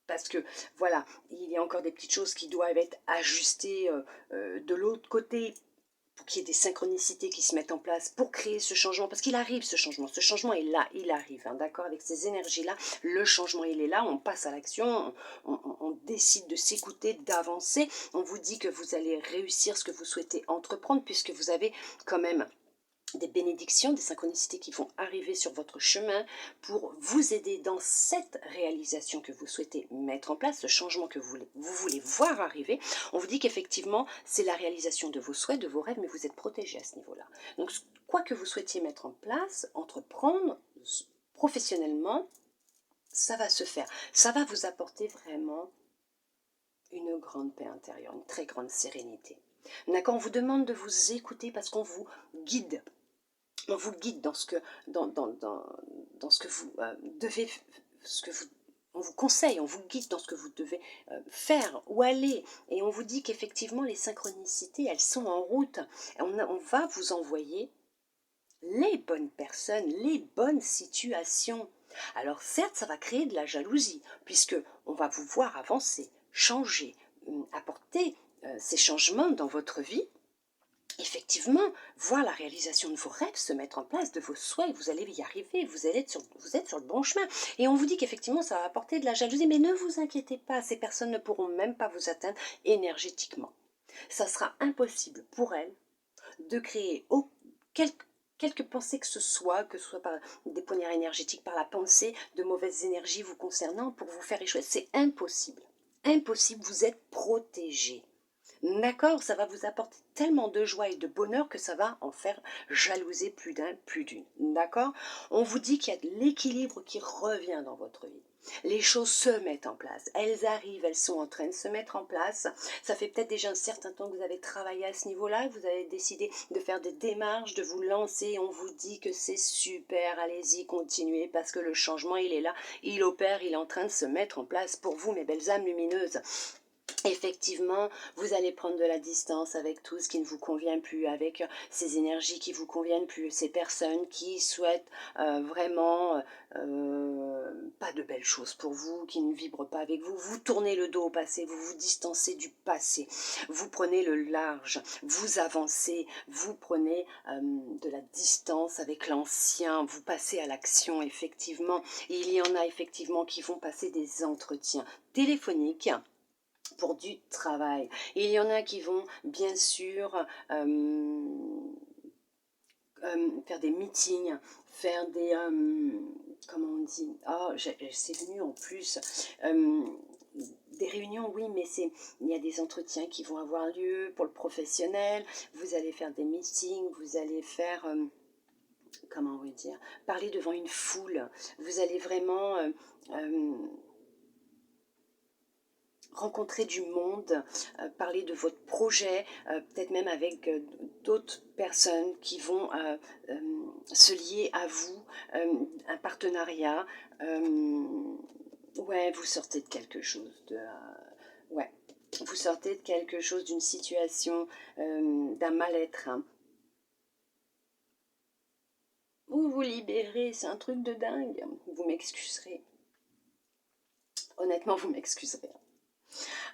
parce que voilà, il y a encore des petites choses qui doivent être ajustées de l'autre côté, pour qu'il y ait des synchronicités qui se mettent en place pour créer ce changement, parce qu'il arrive ce changement est là, il arrive, hein, d'accord, avec ces énergies-là, le changement il est là, on passe à l'action, on décide de s'écouter, d'avancer, on vous dit que vous allez réussir ce que vous souhaitez entreprendre, puisque vous avez quand même des bénédictions, des synchronicités qui vont arriver sur votre chemin pour vous aider dans cette réalisation que vous souhaitez mettre en place, ce changement que vous voulez voir arriver. On vous dit qu'effectivement, c'est la réalisation de vos souhaits, de vos rêves, mais vous êtes protégé à ce niveau-là. Donc, quoi que vous souhaitiez mettre en place, entreprendre professionnellement, ça va se faire. Ça va vous apporter vraiment une grande paix intérieure, une très grande sérénité. D'accord, on vous demande de vous écouter parce qu'on vous guide. On vous guide dans ce que, dans ce que vous devez, on vous conseille, on vous guide dans ce que vous devez faire ou aller. Et on vous dit qu'effectivement, les synchronicités, elles sont en route. On va vous envoyer les bonnes personnes, les bonnes situations. Alors certes, ça va créer de la jalousie, puisque on va vous voir avancer, changer, apporter ces changements dans votre vie. Effectivement, voir la réalisation de vos rêves se mettre en place, de vos souhaits, vous allez y arriver, vous êtes sur le bon chemin. Et on vous dit qu'effectivement, ça va apporter de la jalousie, mais ne vous inquiétez pas, ces personnes ne pourront même pas vous atteindre énergétiquement. Ça sera impossible pour elles de créer quelque pensée que ce soit par des poignards énergétiques, par la pensée, de mauvaises énergies vous concernant pour vous faire échouer. C'est impossible. Impossible, vous êtes protégé. D'accord, ça va vous apporter tellement de joie et de bonheur que ça va en faire jalouser plus d'un, plus d'une. D'accord, on vous dit qu'il y a de l'équilibre qui revient dans votre vie. Les choses se mettent en place, elles arrivent, elles sont en train de se mettre en place. Ça fait peut-être déjà un certain temps que vous avez travaillé à ce niveau-là, vous avez décidé de faire des démarches, de vous lancer. On vous dit que c'est super, allez-y, continuez, parce que le changement, il est là, il opère, il est en train de se mettre en place pour vous, mes belles âmes lumineuses. Effectivement, vous allez prendre de la distance avec tout ce qui ne vous convient plus, avec ces énergies qui ne vous conviennent plus, ces personnes qui souhaitent vraiment pas de belles choses pour vous, qui ne vibrent pas avec vous. Vous tournez le dos au passé, vous vous distancez du passé, vous prenez le large, vous avancez, vous prenez de la distance avec l'ancien, vous passez à l'action effectivement. Et il y en a effectivement qui vont passer des entretiens téléphoniques pour du travail. Il y en a qui vont bien sûr faire des meetings, faire des... comment on dit, oh, c'est venu en plus. Des réunions, oui, mais il y a des entretiens qui vont avoir lieu pour le professionnel. Vous allez faire des meetings, vous allez faire... comment on va dire, parler devant une foule. Vous allez vraiment... rencontrer du monde, parler de votre projet, peut-être même avec d'autres personnes qui vont se lier à vous, un partenariat. Ouais, vous sortez de quelque chose, ouais, vous sortez de quelque chose, d'une situation, d'un mal-être. Hein. Vous vous libérez, c'est un truc de dingue. Vous m'excuserez. Honnêtement, vous m'excuserez.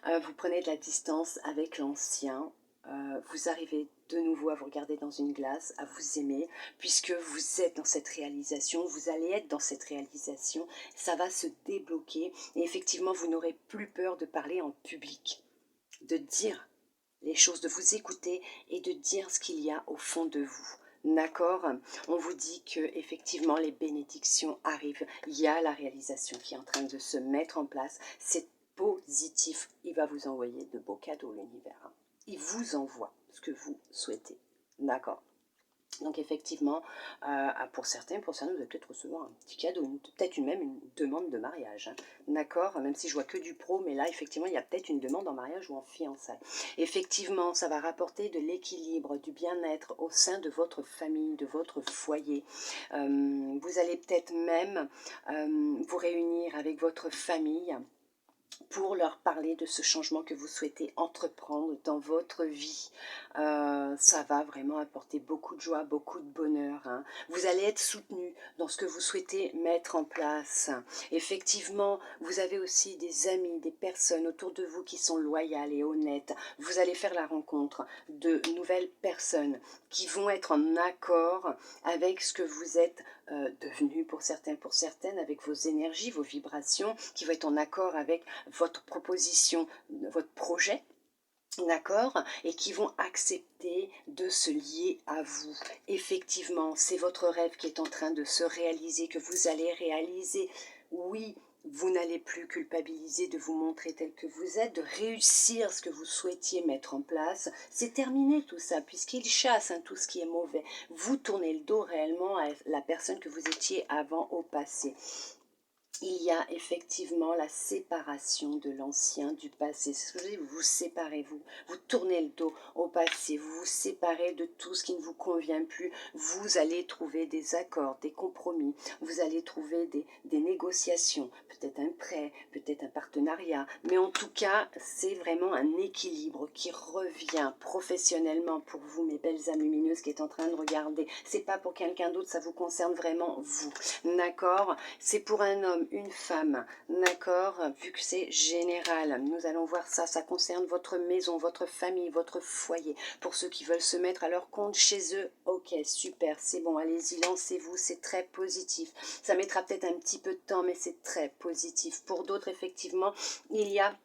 Vous prenez de la distance avec l'ancien, vous arrivez de nouveau à vous regarder dans une glace, à vous aimer, puisque vous êtes dans cette réalisation, vous allez être dans cette réalisation, ça va se débloquer, et effectivement vous n'aurez plus peur de parler en public, de dire les choses, de vous écouter et de dire ce qu'il y a au fond de vous. D'accord? On vous dit que effectivement les bénédictions arrivent. Il y a la réalisation qui est en train de se mettre en place. C'est positif. Il va vous envoyer de beaux cadeaux, l'univers. Hein. Il vous envoie ce que vous souhaitez. D'accord? Donc effectivement, pour certains, vous allez peut-être recevoir un petit cadeau, peut-être même une demande de mariage. Hein. D'accord? Même si je vois que du pro, mais là, effectivement, il y a peut-être une demande en mariage ou en fiançailles. Effectivement, ça va rapporter de l'équilibre, du bien-être au sein de votre famille, de votre foyer. Vous allez peut-être même vous réunir avec votre famille pour leur parler de ce changement que vous souhaitez entreprendre dans votre vie. Ça va vraiment apporter beaucoup de joie, beaucoup de bonheur. Hein. Vous allez être soutenu dans ce que vous souhaitez mettre en place. Effectivement, vous avez aussi des amis, des personnes autour de vous qui sont loyales et honnêtes. Vous allez faire la rencontre de nouvelles personnes qui vont être en accord avec ce que vous êtes devenu pour certains, pour certaines, avec vos énergies, vos vibrations, qui vont être en accord avec votre proposition, votre projet, d'accord, et qui vont accepter de se lier à vous. Effectivement, c'est votre rêve qui est en train de se réaliser, que vous allez réaliser. Oui, vous n'allez plus culpabiliser de vous montrer tel que vous êtes, de réussir ce que vous souhaitiez mettre en place. C'est terminé tout ça, puisqu'il chasse tout ce qui est mauvais. Vous tournez le dos réellement à la personne que vous étiez avant au passé. Il y a effectivement la séparation de l'ancien du passé. C'est ce que je dis, vous vous séparez, vous tournez le dos au passé, vous vous séparez de tout ce qui ne vous convient plus. Vous allez trouver des accords, des compromis, vous allez trouver des négociations, peut-être un prêt, peut-être un partenariat. Mais en tout cas, c'est vraiment un équilibre qui revient professionnellement pour vous, mes belles âmes lumineuses qui est en train de regarder. C'est pas pour quelqu'un d'autre, ça vous concerne vraiment vous. D'accord? C'est pour un homme, une femme, d'accord, vu que c'est général, nous allons voir ça, ça concerne votre maison, votre famille, votre foyer, pour ceux qui veulent se mettre à leur compte chez eux, ok, super, c'est bon, allez-y, lancez-vous, c'est très positif, ça mettra peut-être un petit peu de temps, mais c'est très positif. Pour d'autres, effectivement, il y a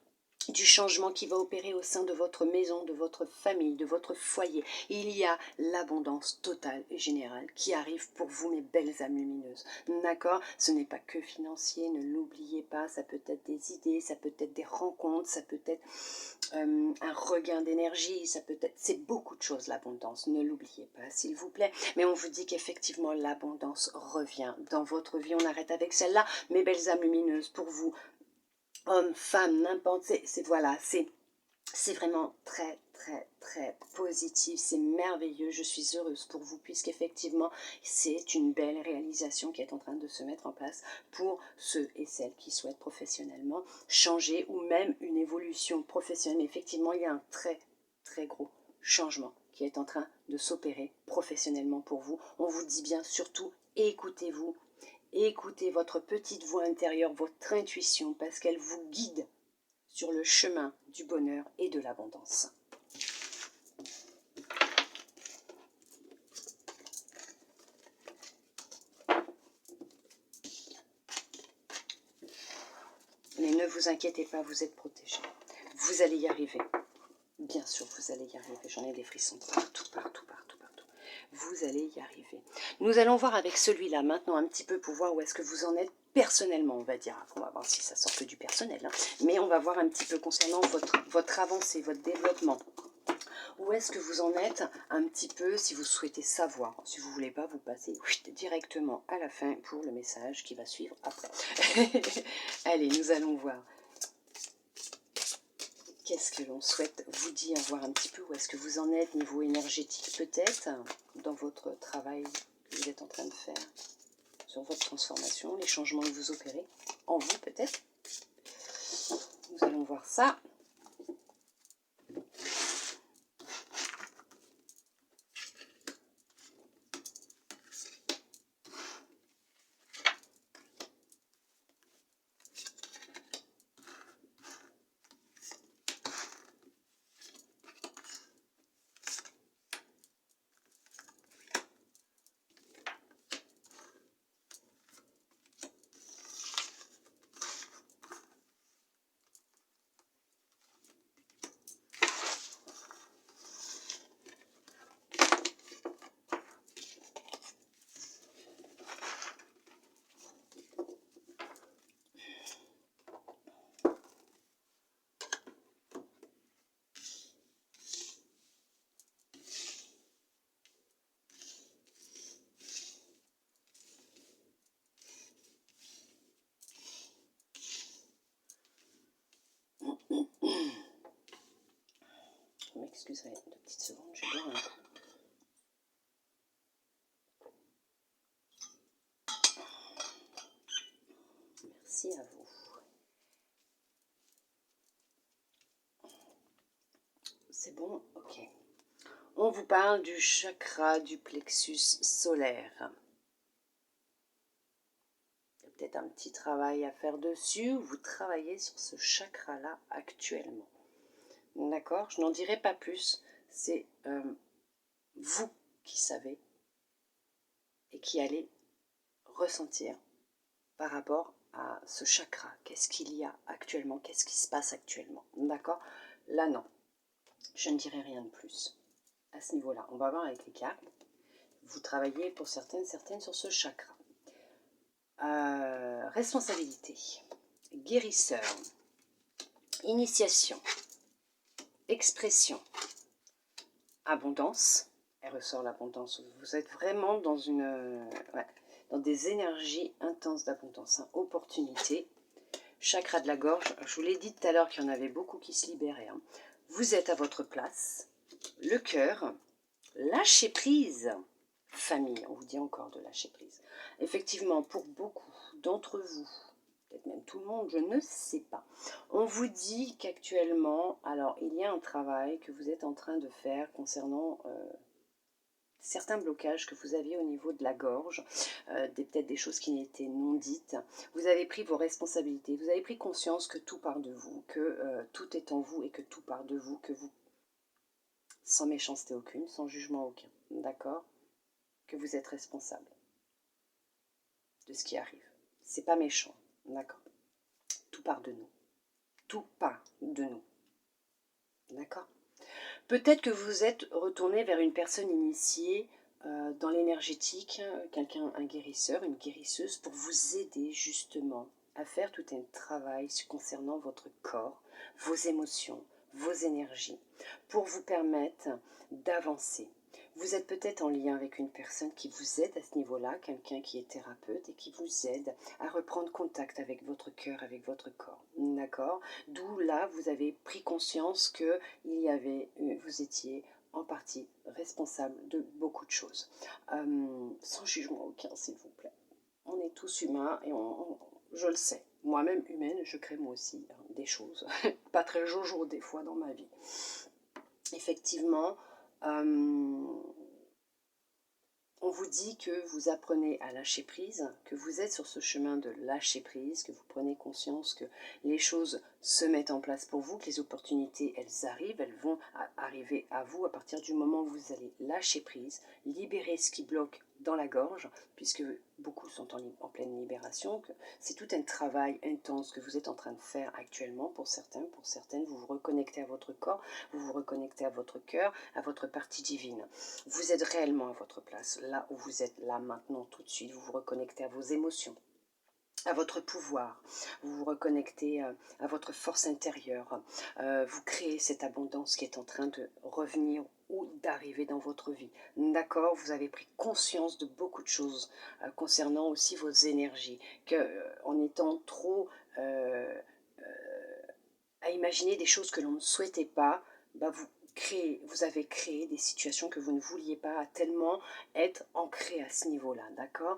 du changement qui va opérer au sein de votre maison, de votre famille, de votre foyer. Il y a l'abondance totale et générale qui arrive pour vous, mes belles âmes lumineuses. D'accord? Ce n'est pas que financier, ne l'oubliez pas, ça peut être des idées, ça peut être des rencontres, ça peut être un regain d'énergie, ça peut être... C'est beaucoup de choses l'abondance, ne l'oubliez pas, s'il vous plaît. Mais on vous dit qu'effectivement l'abondance revient dans votre vie. On arrête avec celle-là, mes belles âmes lumineuses, pour vous. Homme, femme, n'importe, voilà, c'est vraiment très, très, très positif, c'est merveilleux, je suis heureuse pour vous, puisqu'effectivement, c'est une belle réalisation qui est en train de se mettre en place pour ceux et celles qui souhaitent professionnellement changer, ou même une évolution professionnelle. Mais effectivement, il y a un très, très gros changement qui est en train de s'opérer professionnellement pour vous. On vous dit bien, surtout, écoutez-vous. Écoutez votre petite voix intérieure, votre intuition, parce qu'elle vous guide sur le chemin du bonheur et de l'abondance. Mais ne vous inquiétez pas, vous êtes protégés. Vous allez y arriver. Bien sûr, vous allez y arriver. J'en ai des frissons partout, partout, partout, partout. Vous allez y arriver. Nous allons voir avec celui-là maintenant un petit peu pour voir où est-ce que vous en êtes personnellement, on va dire. On va voir si ça sort que du personnel. Hein. Mais on va voir un petit peu concernant votre avancée, votre développement. Où est-ce que vous en êtes un petit peu si vous souhaitez savoir. Si vous ne voulez pas, vous passez directement à la fin pour le message qui va suivre après. Allez, nous allons voir. Qu'est-ce que l'on souhaite vous dire, voir un petit peu où est-ce que vous en êtes, niveau énergétique peut-être, dans votre travail que vous êtes en train de faire, sur votre transformation, les changements que vous opérez, en vous peut-être. Nous allons voir ça. Excusez 2 petites secondes, je vais boire un coup. Merci à vous. C'est bon? Ok. On vous parle du chakra du plexus solaire. Il y a peut-être un petit travail à faire dessus. Vous travaillez sur ce chakra-là actuellement. D'accord? Je n'en dirai pas plus. C'est vous qui savez et qui allez ressentir par rapport à ce chakra. Qu'est-ce qu'il y a actuellement? Qu'est-ce qui se passe actuellement? D'accord? Là, non. Je ne dirai rien de plus à ce niveau-là. On va voir avec les cartes. Vous travaillez pour certaines sur ce chakra. Responsabilité, guérisseur, initiation, expression, abondance. Elle ressort l'abondance. Vous êtes vraiment dans dans des énergies intenses d'abondance. Hein. Opportunité, chakra de la gorge. Je vous l'ai dit tout à l'heure qu'il y en avait beaucoup qui se libéraient. Hein. Vous êtes à votre place. Le cœur, lâcher prise. Famille, on vous dit encore de lâcher prise. Effectivement, pour beaucoup d'entre vous, peut-être même tout le monde, je ne sais pas. On vous dit qu'actuellement, alors il y a un travail que vous êtes en train de faire concernant certains blocages que vous aviez au niveau de la gorge, peut-être des choses qui n'étaient non dites. Vous avez pris vos responsabilités, vous avez pris conscience que tout part de vous, que tout est en vous et que tout part de vous, que vous, sans méchanceté aucune, sans jugement aucun, d'accord? Que vous êtes responsable de ce qui arrive. C'est pas méchant, d'accord? Tout part de nous. Tout part de nous. D'accord? Peut-être que vous êtes retourné vers une personne initiée dans l'énergétique, quelqu'un, un guérisseur, une guérisseuse, pour vous aider justement à faire tout un travail concernant votre corps, vos émotions, vos énergies, pour vous permettre d'avancer. Vous êtes peut-être en lien avec une personne qui vous aide à ce niveau-là, quelqu'un qui est thérapeute et qui vous aide à reprendre contact avec votre cœur, avec votre corps. D'accord? D'où là, vous avez pris conscience que vous étiez en partie responsable de beaucoup de choses. Sans jugement aucun, s'il vous plaît. On est tous humains et je le sais. Moi-même humaine, je crée moi aussi des choses. Pas très jojo des fois dans ma vie. Effectivement, on vous dit que vous apprenez à lâcher prise, que vous êtes sur ce chemin de lâcher prise, que vous prenez conscience que les choses se mettent en place pour vous, que les opportunités, elles arrivent, elles vont arriver à vous à partir du moment où vous allez lâcher prise, libérer ce qui bloque dans la gorge, puisque beaucoup sont en pleine libération, que c'est tout un travail intense que vous êtes en train de faire actuellement pour certains, pour certaines, vous vous reconnectez à votre corps, vous vous reconnectez à votre cœur, à votre partie divine. Vous êtes réellement à votre place, là où vous êtes, là maintenant, tout de suite, vous vous reconnectez à vos émotions, à votre pouvoir, vous vous reconnectez à votre force intérieure, vous créez cette abondance qui est en train de revenir ou d'arriver dans votre vie. D'accord? Vous avez pris conscience de beaucoup de choses concernant aussi vos énergies, en étant trop à imaginer des choses que l'on ne souhaitait pas, vous avez créé des situations que vous ne vouliez pas, tellement être ancré à ce niveau-là, d'accord?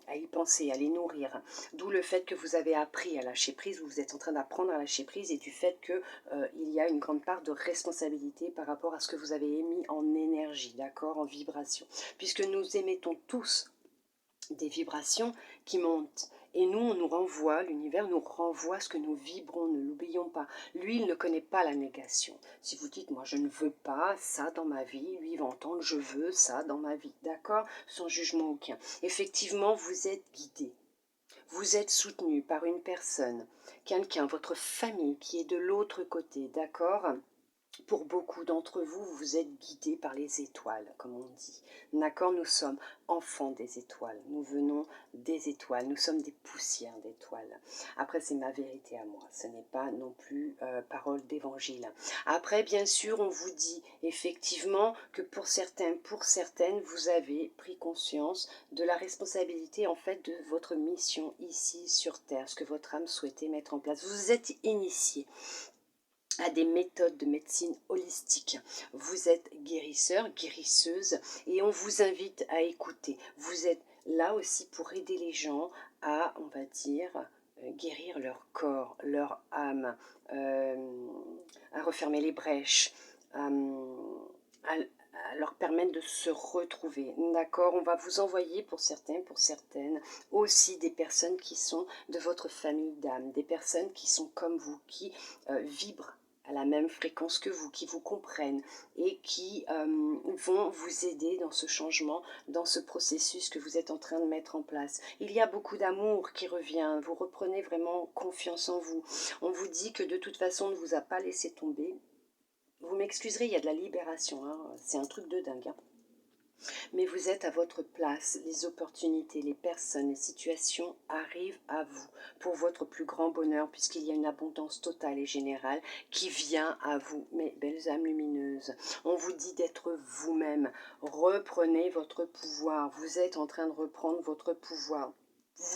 À y penser, à les nourrir. D'où le fait que vous avez appris à lâcher prise, vous êtes en train d'apprendre à lâcher prise, et du fait qu'il y a une grande part de responsabilité par rapport à ce que vous avez émis en énergie, d'accord? En vibration. Puisque nous émettons tous des vibrations qui montent. Et nous, on nous renvoie, l'univers nous renvoie ce que nous vibrons, ne l'oublions pas. Lui, il ne connaît pas la négation. Si vous dites, moi, je ne veux pas ça dans ma vie, lui, il va entendre, je veux ça dans ma vie, d'accord? Sans jugement aucun. Effectivement, vous êtes guidé. Vous êtes soutenu par une personne, quelqu'un, votre famille qui est de l'autre côté, d'accord? Pour beaucoup d'entre vous, vous êtes guidés par les étoiles, comme on dit. D'accord? Nous sommes enfants des étoiles. Nous venons des étoiles. Nous sommes des poussières d'étoiles. Après, c'est ma vérité à moi. Ce n'est pas non plus parole d'évangile. Après, bien sûr, on vous dit effectivement que pour certains, pour certaines, vous avez pris conscience de la responsabilité en fait de votre mission ici sur Terre, ce que votre âme souhaitait mettre en place. Vous êtes initiés. à des méthodes de médecine holistique. Vous êtes guérisseur, guérisseuse, et on vous invite à écouter. Vous êtes là aussi pour aider les gens à, on va dire, guérir leur corps, leur âme, à refermer les brèches, à leur permettre de se retrouver. D'accord, on va vous envoyer pour certains, pour certaines, aussi des personnes qui sont de votre famille d'âme, des personnes qui sont comme vous, qui vibrent à la même fréquence que vous, qui vous comprennent et qui vont vous aider dans ce changement, dans ce processus que vous êtes en train de mettre en place. Il y a beaucoup d'amour qui revient, vous reprenez vraiment confiance en vous. On vous dit que de toute façon, on ne vous a pas laissé tomber. Vous m'excuserez, il y a de la libération, hein. C'est un truc de dingue. Hein. Mais vous êtes à votre place, les opportunités, les personnes, les situations arrivent à vous pour votre plus grand bonheur, puisqu'il y a une abondance totale et générale qui vient à vous, mes belles âmes lumineuses. On vous dit d'être vous-même, reprenez votre pouvoir, vous êtes en train de reprendre votre pouvoir.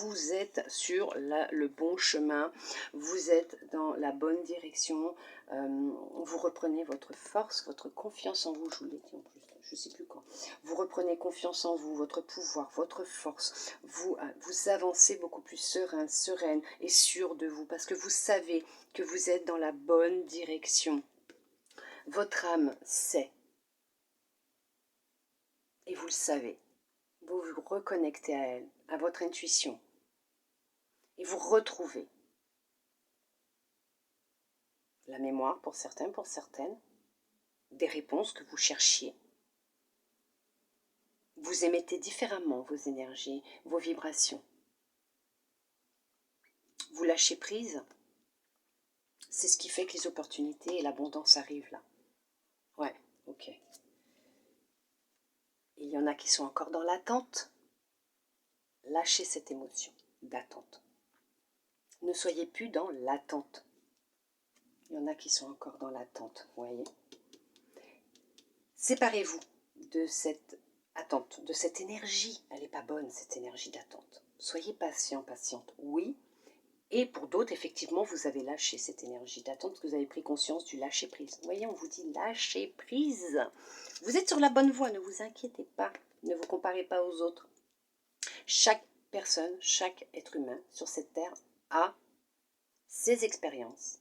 Vous êtes sur le bon chemin, vous êtes dans la bonne direction, vous reprenez votre force, votre confiance en vous, je vous l'ai dit en plus, je ne sais plus quand. Vous reprenez confiance en vous, votre pouvoir, votre force. Vous avancez beaucoup plus serein, sereine et sûr de vous parce que vous savez que vous êtes dans la bonne direction. Votre âme sait. Et vous le savez. Vous vous reconnectez à elle, à votre intuition. Et vous retrouvez la mémoire pour certains, pour certaines, des réponses que vous cherchiez. Vous émettez différemment vos énergies, vos vibrations. Vous lâchez prise. C'est ce qui fait que les opportunités et l'abondance arrivent là. Ouais, ok. Il y en a qui sont encore dans l'attente. Lâchez cette émotion d'attente. Ne soyez plus dans l'attente. Il y en a qui sont encore dans l'attente, vous voyez. Séparez-vous de cette attente, de cette énergie. Elle n'est pas bonne, cette énergie d'attente. Soyez patient, patiente, oui. Et pour d'autres, effectivement, vous avez lâché cette énergie d'attente parce que vous avez pris conscience du lâcher-prise. Vous voyez, on vous dit lâcher-prise. Vous êtes sur la bonne voie, ne vous inquiétez pas. Ne vous comparez pas aux autres. Chaque personne, chaque être humain sur cette terre a ses expériences.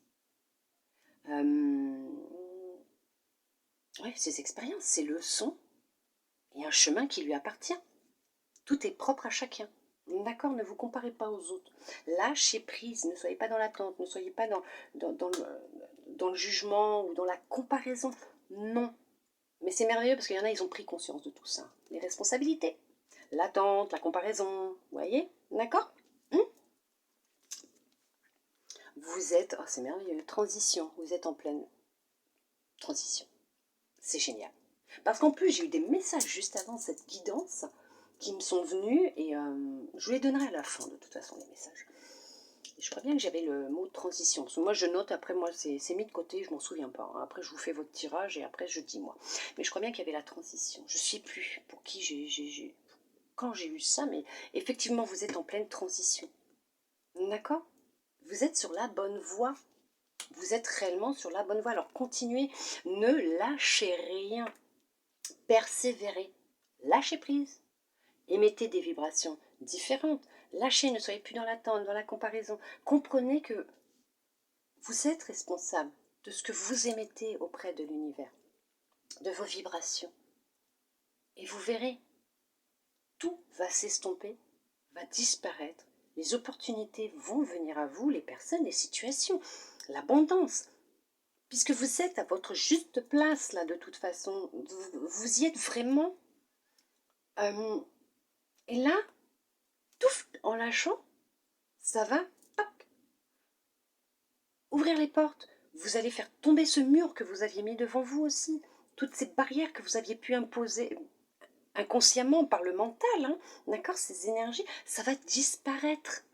Ses expériences, ses leçons et un chemin qui lui appartient. Tout est propre à chacun. D'accord, ne vous comparez pas aux autres. Lâchez prise, ne soyez pas dans l'attente, ne soyez pas dans le jugement ou dans la comparaison. Non. Mais c'est merveilleux parce qu'il y en a, ils ont pris conscience de tout ça. Les responsabilités, l'attente, la comparaison, vous voyez. D'accord. Vous êtes, oh, c'est merveilleux, transition, vous êtes en pleine transition. C'est génial. Parce qu'en plus, j'ai eu des messages juste avant cette guidance qui me sont venus et je vous les donnerai à la fin de toute façon, les messages. Et je crois bien que j'avais le mot transition. Parce que moi, je note, après, moi, c'est mis de côté, je m'en souviens pas. Hein. Après, je vous fais votre tirage et après, je dis moi. Mais je crois bien qu'il y avait la transition. Je ne sais plus pour qui quand j'ai eu ça, mais effectivement, vous êtes en pleine transition. D'accord. Vous êtes sur la bonne voie. Vous êtes réellement sur la bonne voie. Alors continuez, ne lâchez rien. Persévérez. Lâchez prise. Émettez des vibrations différentes. Lâchez, ne soyez plus dans l'attente, dans la comparaison. Comprenez que vous êtes responsable de ce que vous émettez auprès de l'univers, de vos vibrations. Et vous verrez, tout va s'estomper, va disparaître. Les opportunités vont venir à vous, les personnes, les situations, l'abondance. Puisque vous êtes à votre juste place, là, de toute façon. Vous y êtes vraiment. Et là, tout en lâchant, ça va, pac, ouvrir les portes. Vous allez faire tomber ce mur que vous aviez mis devant vous aussi. Toutes ces barrières que vous aviez pu imposer inconsciemment par le mental, hein, d'accord, ces énergies, ça va disparaître.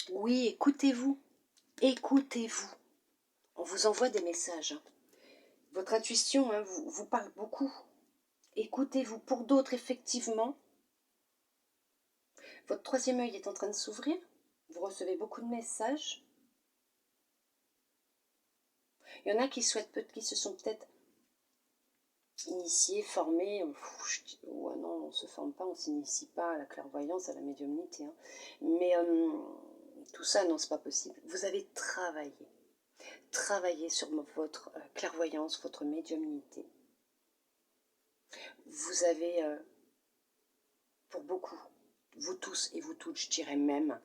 Oui, écoutez-vous. Écoutez-vous. On vous envoie des messages. Hein. Votre intuition hein, vous parle beaucoup. Écoutez-vous. Pour d'autres, effectivement, votre troisième œil est en train de s'ouvrir. Vous recevez beaucoup de messages. Il y en a qui souhaitent, qui se sont peut-être initiés, formés. Ouais, non, on ne se forme pas, on ne s'initie pas à la clairvoyance, à la médiumnité. Hein. Mais tout ça, non, c'est pas possible. Vous avez travaillé sur votre clairvoyance, votre médiumnité. Vous avez, pour beaucoup, vous tous et vous toutes, je dirais même,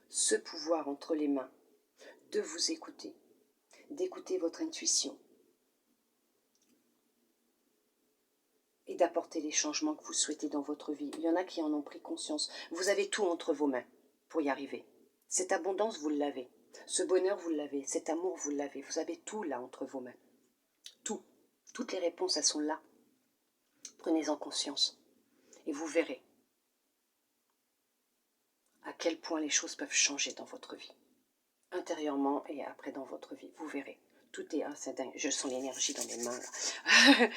ce pouvoir entre les mains de vous écouter, d'écouter votre intuition et d'apporter les changements que vous souhaitez dans votre vie. Il y en a qui en ont pris conscience. Vous avez tout entre vos mains pour y arriver. Cette abondance, vous l'avez. Ce bonheur, vous l'avez. Cet amour, vous l'avez. Vous avez tout là entre vos mains. Tout. Toutes les réponses, elles sont là. Prenez-en conscience et vous verrez à quel point les choses peuvent changer dans votre vie. Intérieurement et après dans votre vie. Vous verrez. Tout est... Ah, c'est dingue. Je sens l'énergie dans mes mains là.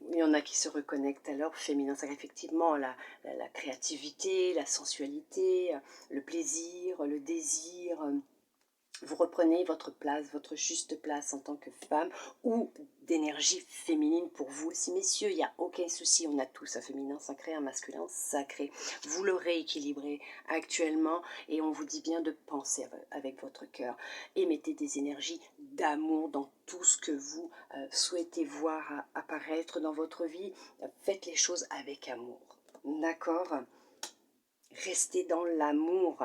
Il y en a qui se reconnectent à leur féminin sacré, effectivement, la créativité, la sensualité, le plaisir, le désir. Vous reprenez votre place, votre juste place en tant que femme ou d'énergie féminine pour vous aussi. Messieurs, il n'y a aucun souci, on a tous un féminin sacré, un masculin sacré. Vous le rééquilibrez actuellement et on vous dit bien de penser avec votre cœur. Et mettez des énergies d'amour dans tout ce que vous souhaitez voir apparaître dans votre vie. Faites les choses avec amour, d'accord? Restez dans l'amour.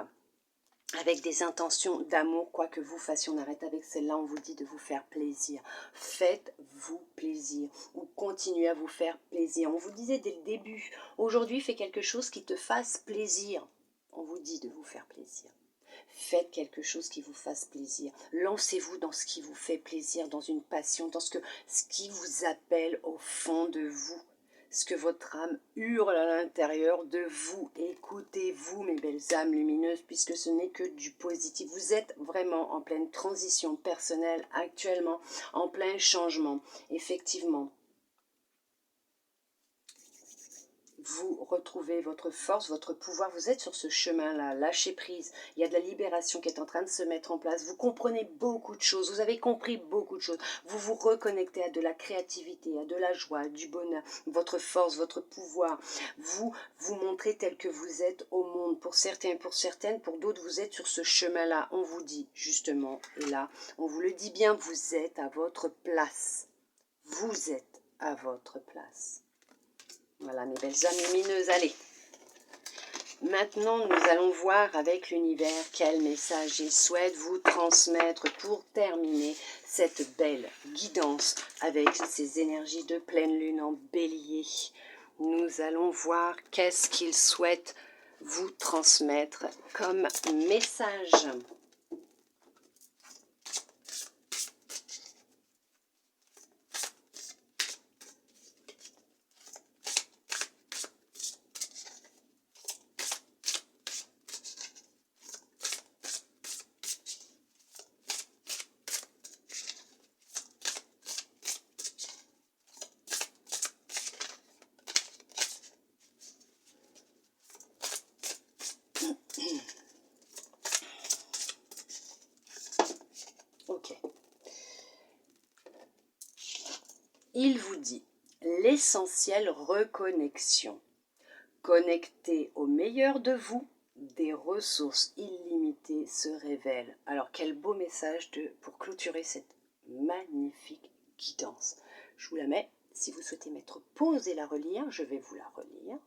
Avec des intentions d'amour, quoi que vous fassiez, on arrête avec celle-là, on vous dit de vous faire plaisir. Faites-vous plaisir ou continuez à vous faire plaisir. On vous disait dès le début, aujourd'hui fais quelque chose qui te fasse plaisir. On vous dit de vous faire plaisir. Faites quelque chose qui vous fasse plaisir. Lancez-vous dans ce qui vous fait plaisir, dans une passion, dans ce qui vous appelle au fond de vous. Ce que votre âme hurle à l'intérieur de vous. Écoutez-vous, mes belles âmes lumineuses, puisque ce n'est que du positif. Vous êtes vraiment en pleine transition personnelle actuellement, en plein changement. Effectivement, vous retrouvez votre force, votre pouvoir, vous êtes sur ce chemin-là, lâchez prise, il y a de la libération qui est en train de se mettre en place, vous comprenez beaucoup de choses, vous avez compris beaucoup de choses, vous vous reconnectez à de la créativité, à de la joie, du bonheur, votre force, votre pouvoir, vous vous montrez tel que vous êtes au monde, pour certains, pour certaines, pour d'autres, vous êtes sur ce chemin-là, on vous dit justement, et là, on vous le dit bien, vous êtes à votre place, vous êtes à votre place. Voilà mes belles âmes lumineuses, allez. Maintenant, nous allons voir avec l'univers quel message il souhaite vous transmettre pour terminer cette belle guidance avec ces énergies de pleine lune en bélier. Nous allons voir qu'est-ce qu'il souhaite vous transmettre comme message. Ok. Il vous dit l'essentiel reconnexion. Connecté au meilleur de vous, des ressources illimitées se révèlent. Alors quel beau message pour clôturer cette magnifique guidance. Je vous la mets. Si vous souhaitez mettre pause et la relire, je vais vous la relire.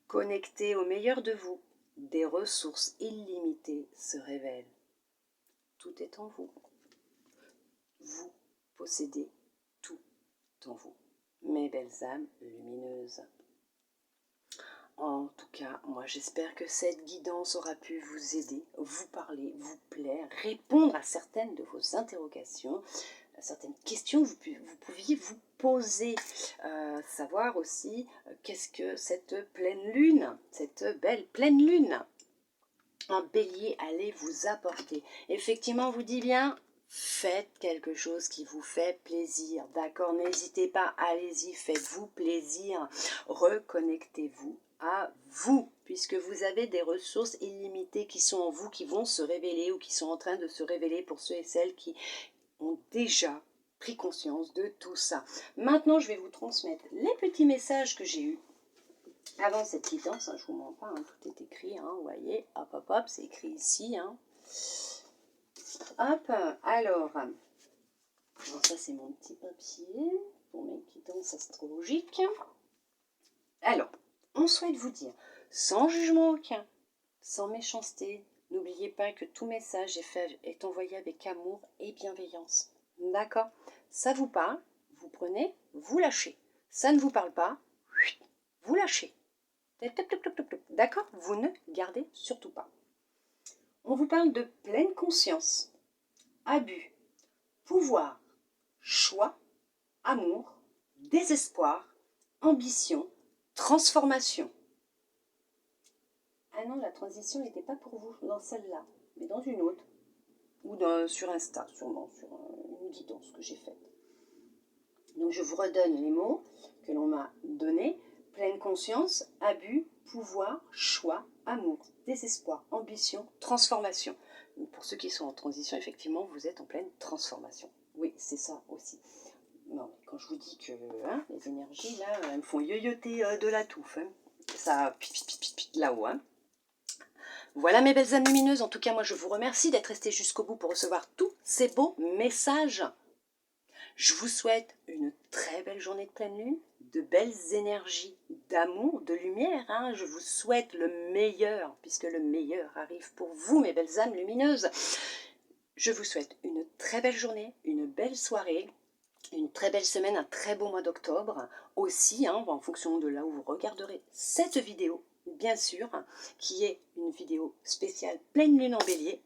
Connecté au meilleur de vous, des ressources illimitées se révèlent. Tout est en vous. Vous possédez tout en vous. Mes belles âmes lumineuses. En tout cas, moi j'espère que cette guidance aura pu vous aider, vous parler, vous plaire, répondre à certaines de vos interrogations, à certaines questions que vous pouviez vous poser. Savoir aussi qu'est-ce que cette pleine lune, cette belle pleine lune en bélier allait vous apporter. Effectivement, on vous dit bien, faites quelque chose qui vous fait plaisir, d'accord? N'hésitez pas, allez-y, faites-vous plaisir, reconnectez-vous à vous, puisque vous avez des ressources illimitées qui sont en vous, qui vont se révéler ou qui sont en train de se révéler pour ceux et celles qui ont déjà pris conscience de tout ça. Maintenant, je vais vous transmettre les petits messages que j'ai eus avant cette guidance, hein, je ne vous mens pas, hein, tout est écrit, hein, vous voyez, hop, hop, hop, c'est écrit ici. Hein. Hop, alors, ça c'est mon petit papier pour mes guidances astrologiques. Alors, on souhaite vous dire, sans jugement aucun, sans méchanceté, n'oubliez pas que tout message est envoyé avec amour et bienveillance. D'accord? Ça vous parle, vous prenez, vous lâchez. Ça ne vous parle pas, vous lâchez. D'accord? Vous ne gardez surtout pas. On vous parle de pleine conscience, abus, pouvoir, choix, amour, désespoir, ambition, transformation. Ah non, la transition n'était pas pour vous dans celle-là, mais dans une autre. Ou sur Insta, sûrement, sur une guidance que j'ai faite. Donc je vous redonne les mots que l'on m'a donnés. Pleine conscience, abus, pouvoir, choix, amour, désespoir, ambition, transformation. Donc pour ceux qui sont en transition, effectivement, vous êtes en pleine transformation. Oui, c'est ça aussi. Non, quand je vous dis que hein, les énergies, là, elles me font yoyoter de la touffe. Hein. Ça, là-haut. Hein. Voilà mes belles âmes lumineuses. En tout cas, moi, je vous remercie d'être restés jusqu'au bout pour recevoir tous ces beaux messages. Je vous souhaite une très belle journée de pleine lune, de belles énergies d'amour, de lumière. Hein. Je vous souhaite le meilleur, puisque le meilleur arrive pour vous, mes belles âmes lumineuses. Je vous souhaite une très belle journée, une belle soirée, une très belle semaine, un très beau mois d'octobre. Aussi, hein, en fonction de là où vous regarderez cette vidéo, bien sûr, qui est une vidéo spéciale pleine lune en bélier.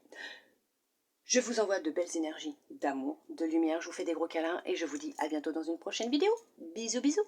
Je vous envoie de belles énergies d'amour, de lumière. Je vous fais des gros câlins et je vous dis à bientôt dans une prochaine vidéo. Bisous, bisous.